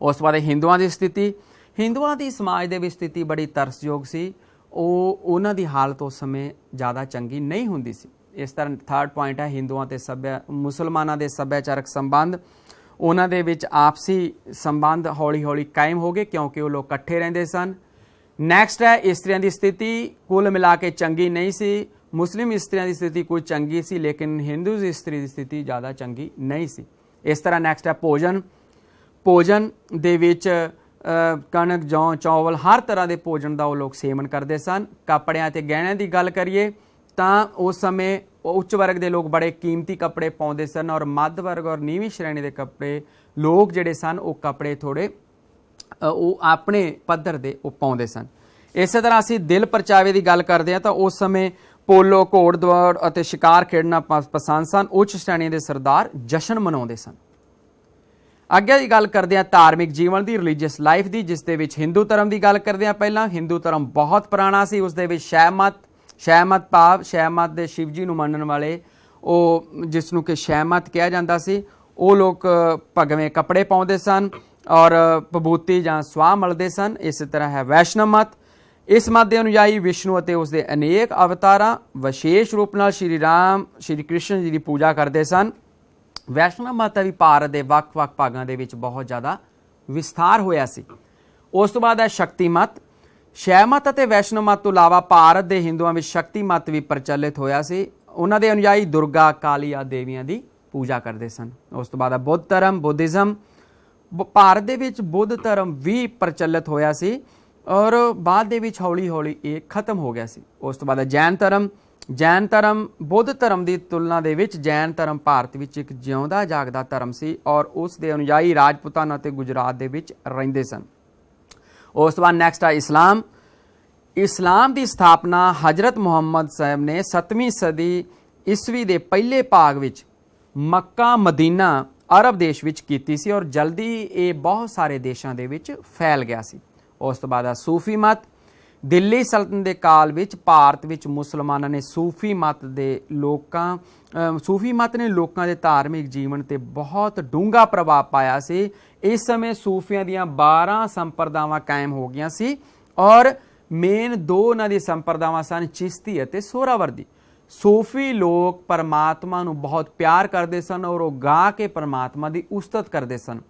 ਉਸ ਤੋਂ ਬਾਅਦ ਹਿੰਦੂਆਂ ਦੀ ਸਥਿਤੀ। ਹਿੰਦੂਆਂ ਦੀ ਸਮਾਜ ਦੇ ਵਿੱਚ ਸਥਿਤੀ ਬੜੀ ਤਰਸਯੋਗ ਸੀ। ਉਹਨਾਂ ਦੀ ਹਾਲਤ ਉਸ ਸਮੇਂ ਜ਼ਿਆਦਾ ਚੰਗੀ ਨਹੀਂ ਹੁੰਦੀ ਸੀ। ਇਸ ਤਰ੍ਹਾਂ ਥਰਡ ਪੁਆਇੰਟ ਹੈ ਹਿੰਦੂਆਂ ਤੇ ਮੁਸਲਮਾਨਾਂ ਦੇ ਸੱਭਿਆਚਾਰਕ ਸੰਬੰਧ, ਉਹਨਾਂ ਦੇ ਵਿੱਚ ਆਪਸੀ ਸੰਬੰਧ ਹੌਲੀ ਹੌਲੀ ਕਾਇਮ ਹੋ ਗਏ ਕਿਉਂਕਿ ਉਹ ਲੋਕ ਇਕੱਠੇ ਰਹਿੰਦੇ ਸਨ। ਨੈਕਸਟ ਹੈ ਇਸਤਰੀਆਂ ਦੀ ਸਥਿਤੀ ਕੁੱਲ ਮਿਲਾ ਕੇ ਚੰਗੀ ਨਹੀਂ ਸੀ। ਮੁਸਲਿਮ ਇਸਤਰੀਆਂ ਦੀ ਸਥਿਤੀ ਕੁਝ ਚੰਗੀ ਸੀ ਲੇਕਿਨ ਹਿੰਦੂ ਇਸਤਰੀ ਦੀ ਸਥਿਤੀ ਜ਼ਿਆਦਾ ਚੰਗੀ ਨਹੀਂ ਸੀ। ਇਸ ਤਰ੍ਹਾਂ ਨੈਕਸਟ ਹੈ ਭੋਜਨ ਦੇ ਵਿੱਚ ਕਣਕ, ਜੌਂ, ਚੌਲ, ਹਰ ਤਰ੍ਹਾਂ ਦੇ ਭੋਜਨ ਦਾ ਉਹ ਲੋਕ ਸੇਵਨ ਕਰਦੇ ਸਨ। ਕੱਪੜਿਆਂ ਤੇ ਗਹਿਣਿਆਂ ਦੀ ਗੱਲ ਕਰੀਏ ਤਾਂ ਉਸ ਸਮੇਂ ਉੱਚ ਵਰਗ ਦੇ ਲੋਕ ਬੜੇ ਕੀਮਤੀ ਕੱਪੜੇ ਪਾਉਂਦੇ ਸਨ ਔਰ ਮੱਧ ਵਰਗ ਔਰ ਨੀਵੀਂ ਸ਼੍ਰੇਣੀ ਦੇ ਕੱਪੜੇ ਲੋਕ ਜਿਹੜੇ ਸਨ ਉਹ ਕੱਪੜੇ ਥੋੜ੍ਹੇ ਉਹ ਆਪਣੇ ਪੱਧਰ ਦੇ ਉਹ ਪਾਉਂਦੇ ਸਨ। ਇਸੇ ਤਰ੍ਹਾਂ ਅਸੀਂ ਦਿਲ ਪਰਚਾਵੇ ਦੀ ਗੱਲ ਕਰਦੇ ਹਾਂ ਤਾਂ ਉਸ ਸਮੇਂ ਪੋਲੋ, ਘੋੜ ਦੌੜ ਅਤੇ ਸ਼ਿਕਾਰ ਖੇਡਣਾ ਪਸੰਦ ਸਨ। ਉੱਚ ਸ਼੍ਰੇਣੀ ਦੇ ਸਰਦਾਰ ਜਸ਼ਨ ਮਨਾਉਂਦੇ ਸਨ। ਅੱਗੇ ਦੀ ਗੱਲ ਕਰਦੇ ਹਾਂ ਧਾਰਮਿਕ ਜੀਵਨ ਦੀ, ਰਿਲੀਜੀਅਸ ਲਾਈਫ ਦੀ, ਜਿਸ ਦੇ ਵਿੱਚ ਹਿੰਦੂ ਧਰਮ ਦੀ ਗੱਲ ਕਰਦੇ ਹਾਂ। ਪਹਿਲਾਂ ਹਿੰਦੂ ਧਰਮ ਬਹੁਤ ਪੁਰਾਣਾ ਸੀ। ਉਸ ਦੇ ਵਿੱਚ ਸ਼ੈਵ ਮਤ ਦੇ ਸ਼ਿਵ ਜੀ ਨੂੰ ਮੰਨਣ ਵਾਲੇ ਉਹ ਜਿਸ ਨੂੰ ਕਿ ਸ਼ੈਵ ਮਤ ਕਿਹਾ ਜਾਂਦਾ ਸੀ, ਉਹ ਲੋਕ ਭਗਵੇਂ ਕੱਪੜੇ ਪਾਉਂਦੇ ਸਨ ਔਰ ਵਿਭੂਤੀ ਜਾਂ ਸਵਾਹ ਮਲਦੇ ਸਨ। ਇਸੇ ਤਰ੍ਹਾਂ ਹੈ ਵੈਸ਼ਨਵ ਮਤ। ਇਸ ਮਤ ਦੇ ਅਨੁਯਾਈ ਵਿਸ਼ਨੂੰ ਅਤੇ ਉਸ ਦੇ ਅਨੇਕ ਅਵਤਾਰਾਂ ਵਿਸ਼ੇਸ਼ ਰੂਪ ਨਾਲ ਸ਼੍ਰੀ ਕ੍ਰਿਸ਼ਨ ਜੀ ਦੀ ਪੂਜਾ ਕਰਦੇ ਸਨ। ਵੈਸ਼ਨਵ ਮਤ ਵੀ ਭਾਰਤ ਦੇ ਵੱਖ-ਵੱਖ ਭਾਗਾਂ ਦੇ ਵਿੱਚ ਬਹੁਤ ਜ਼ਿਆਦਾ ਵਿਸਥਾਰ ਹੋਇਆ ਸੀ। ਉਸ ਤੋਂ ਬਾਅਦ ਹੈ ਸ਼ਕਤੀ ਮਤ। ਸ਼ੈਵ ਮਤ ਅਤੇ ਵੈਸ਼ਨਵ ਮਤ ਤੋਂ ਇਲਾਵਾ ਭਾਰਤ ਦੇ ਹਿੰਦੂਆਂ ਵਿੱਚ ਸ਼ਕਤੀ ਮਤ ਵੀ ਪ੍ਰਚਲਿਤ ਹੋਇਆ ਸੀ। ਉਹਨਾਂ ਦੇ ਅਨੁਯਾਈ ਦੁਰਗਾ, ਕਾਲੀ ਆਦਿ ਦੇਵੀਆਂ ਦੀ ਪੂਜਾ ਕਰਦੇ ਸਨ। ਉਸ ਤੋਂ ਬਾਅਦ ਹੈ ਬੁੱਧ ਧਰਮ, ਬੁੱਧਿਜ਼ਮ। ਭਾਰਤ ਦੇ ਵਿੱਚ ਬੁੱਧ ਧਰਮ ਵੀ ਪ੍ਰਚਲਿਤ ਹੋਇਆ ਸੀ ਔਰ ਬਾਅਦ ਦੇ ਵਿੱਚ ਹੌਲੀ ਹੌਲੀ ਇਹ ਖਤਮ ਹੋ ਗਿਆ ਸੀ। ਉਸ ਤੋਂ ਬਾਅਦ ਹੈ ਜੈਨ ਧਰਮ। ਬੁੱਧ ਧਰਮ ਦੀ ਤੁਲਨਾ ਦੇ ਵਿੱਚ ਜੈਨ ਧਰਮ ਭਾਰਤ ਵਿੱਚ ਇੱਕ ਜਿਉਂਦਾ ਜਾਗਦਾ ਧਰਮ ਸੀ ਔਰ ਉਸ ਦੇ ਅਨੁਯਾਈ ਰਾਜਪੂਤਾਨਾ ਅਤੇ ਗੁਜਰਾਤ ਦੇ ਵਿੱਚ ਰਹਿੰਦੇ ਸਨ। ਉਸ ਤੋਂ ਬਾਅਦ ਨੈਕਸਟ ਹੈ ਇਸਲਾਮ ਦੀ ਸਥਾਪਨਾ ਹਜ਼ਰਤ ਮੁਹੰਮਦ ਸਾਹਿਬ ਨੇ 7ਵੀਂ ਸਦੀ ਈਸਵੀ ਦੇ ਪਹਿਲੇ ਭਾਗ ਵਿੱਚ ਮੱਕਾ, ਮਦੀਨਾ, ਅਰਬ ਦੇਸ਼ ਵਿੱਚ ਕੀਤੀ ਸੀ ਔਰ ਜਲਦੀ ਇਹ ਬਹੁਤ ਸਾਰੇ ਦੇਸ਼ਾਂ ਦੇ ਵਿੱਚ ਫੈਲ ਗਿਆ ਸੀ। ਉਸ ਤੋਂ ਬਾਅਦ ਹੈ ਸੂਫੀ ਮਤ। ਦਿੱਲੀ ਸਲਤਨਤ ਦੇ ਕਾਲ ਵਿੱਚ ਭਾਰਤ ਵਿੱਚ ਮੁਸਲਮਾਨਾਂ ਨੇ ਸੂਫੀ ਮਤ ਨੇ ਲੋਕਾਂ ਦੇ ਧਾਰਮਿਕ ਜੀਵਨ ਤੇ ਬਹੁਤ ਡੂੰਘਾ ਪ੍ਰਭਾਵ ਪਾਇਆ ਸੀ। ਇਸ ਸਮੇਂ ਸੂਫੀਆਂ ਦੀਆਂ 12 ਸੰਪਰਦਾਵਾਂ ਕਾਇਮ ਹੋ ਗਈਆਂ ਸੀ ਔਰ ਮੇਨ ਦੋ ਉਹਨਾਂ ਦੀ ਸੰਪਰਦਾਵਾਂ ਸਨ ਚਿਸ਼ਤੀ ਅਤੇ ਸੋਹਰਾਵਰਦੀ। ਸੂਫੀ ਲੋਕ ਪਰਮਾਤਮਾ ਨੂੰ ਬਹੁਤ ਪਿਆਰ ਕਰਦੇ ਸਨ ਔਰ ਉਹ ਗਾ ਕੇ ਪਰਮਾਤਮਾ ਦੀ ਉਸਤਤ ਕਰਦੇ ਸਨ।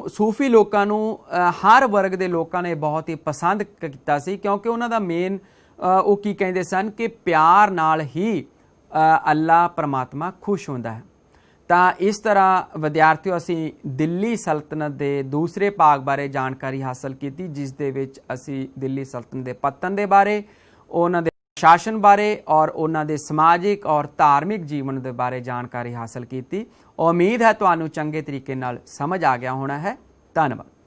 ਸੂਫੀ ਲੋਕਾਂ ਨੂੰ ਹਰ ਵਰਗ ਦੇ ਲੋਕਾਂ ਨੇ ਬਹੁਤ ਹੀ ਪਸੰਦ ਕੀਤਾ ਸੀ ਕਿਉਂਕਿ ਉਹਨਾਂ ਦਾ ਮੇਨ ਉਹ ਕੀ ਕਹਿੰਦੇ ਸਨ ਕਿ ਪਿਆਰ ਨਾਲ ਹੀ ਅੱਲਾ ਪਰਮਾਤਮਾ ਖੁਸ਼ ਹੁੰਦਾ ਹੈ। ਤਾਂ ਇਸ ਤਰ੍ਹਾਂ ਵਿਦਿਆਰਥੀਓ ਅਸੀਂ ਦਿੱਲੀ ਸਲਤਨਤ ਦੇ ਦੂਸਰੇ ਭਾਗ ਬਾਰੇ ਜਾਣਕਾਰੀ ਹਾਸਲ ਕੀਤੀ ਜਿਸ ਦੇ ਵਿੱਚ ਅਸੀਂ ਦਿੱਲੀ ਸਲਤਨਤ ਦੇ ਪਤਨ ਦੇ ਬਾਰੇ, ਉਹਨਾਂ ਦੇ ਸ਼ਾਸਨ ਬਾਰੇ ਔਰ ਉਹਨਾਂ ਦੇ ਸਮਾਜਿਕ ਔਰ ਧਾਰਮਿਕ ਜੀਵਨ ਦੇ ਬਾਰੇ ਜਾਣਕਾਰੀ ਹਾਸਲ ਕੀਤੀ। ਉਮੀਦ ਹੈ ਤੁਹਾਨੂੰ ਚੰਗੇ ਤਰੀਕੇ ਨਾਲ ਸਮਝ ਆ ਗਿਆ ਹੋਣਾ ਹੈ। ਧੰਨਵਾਦ।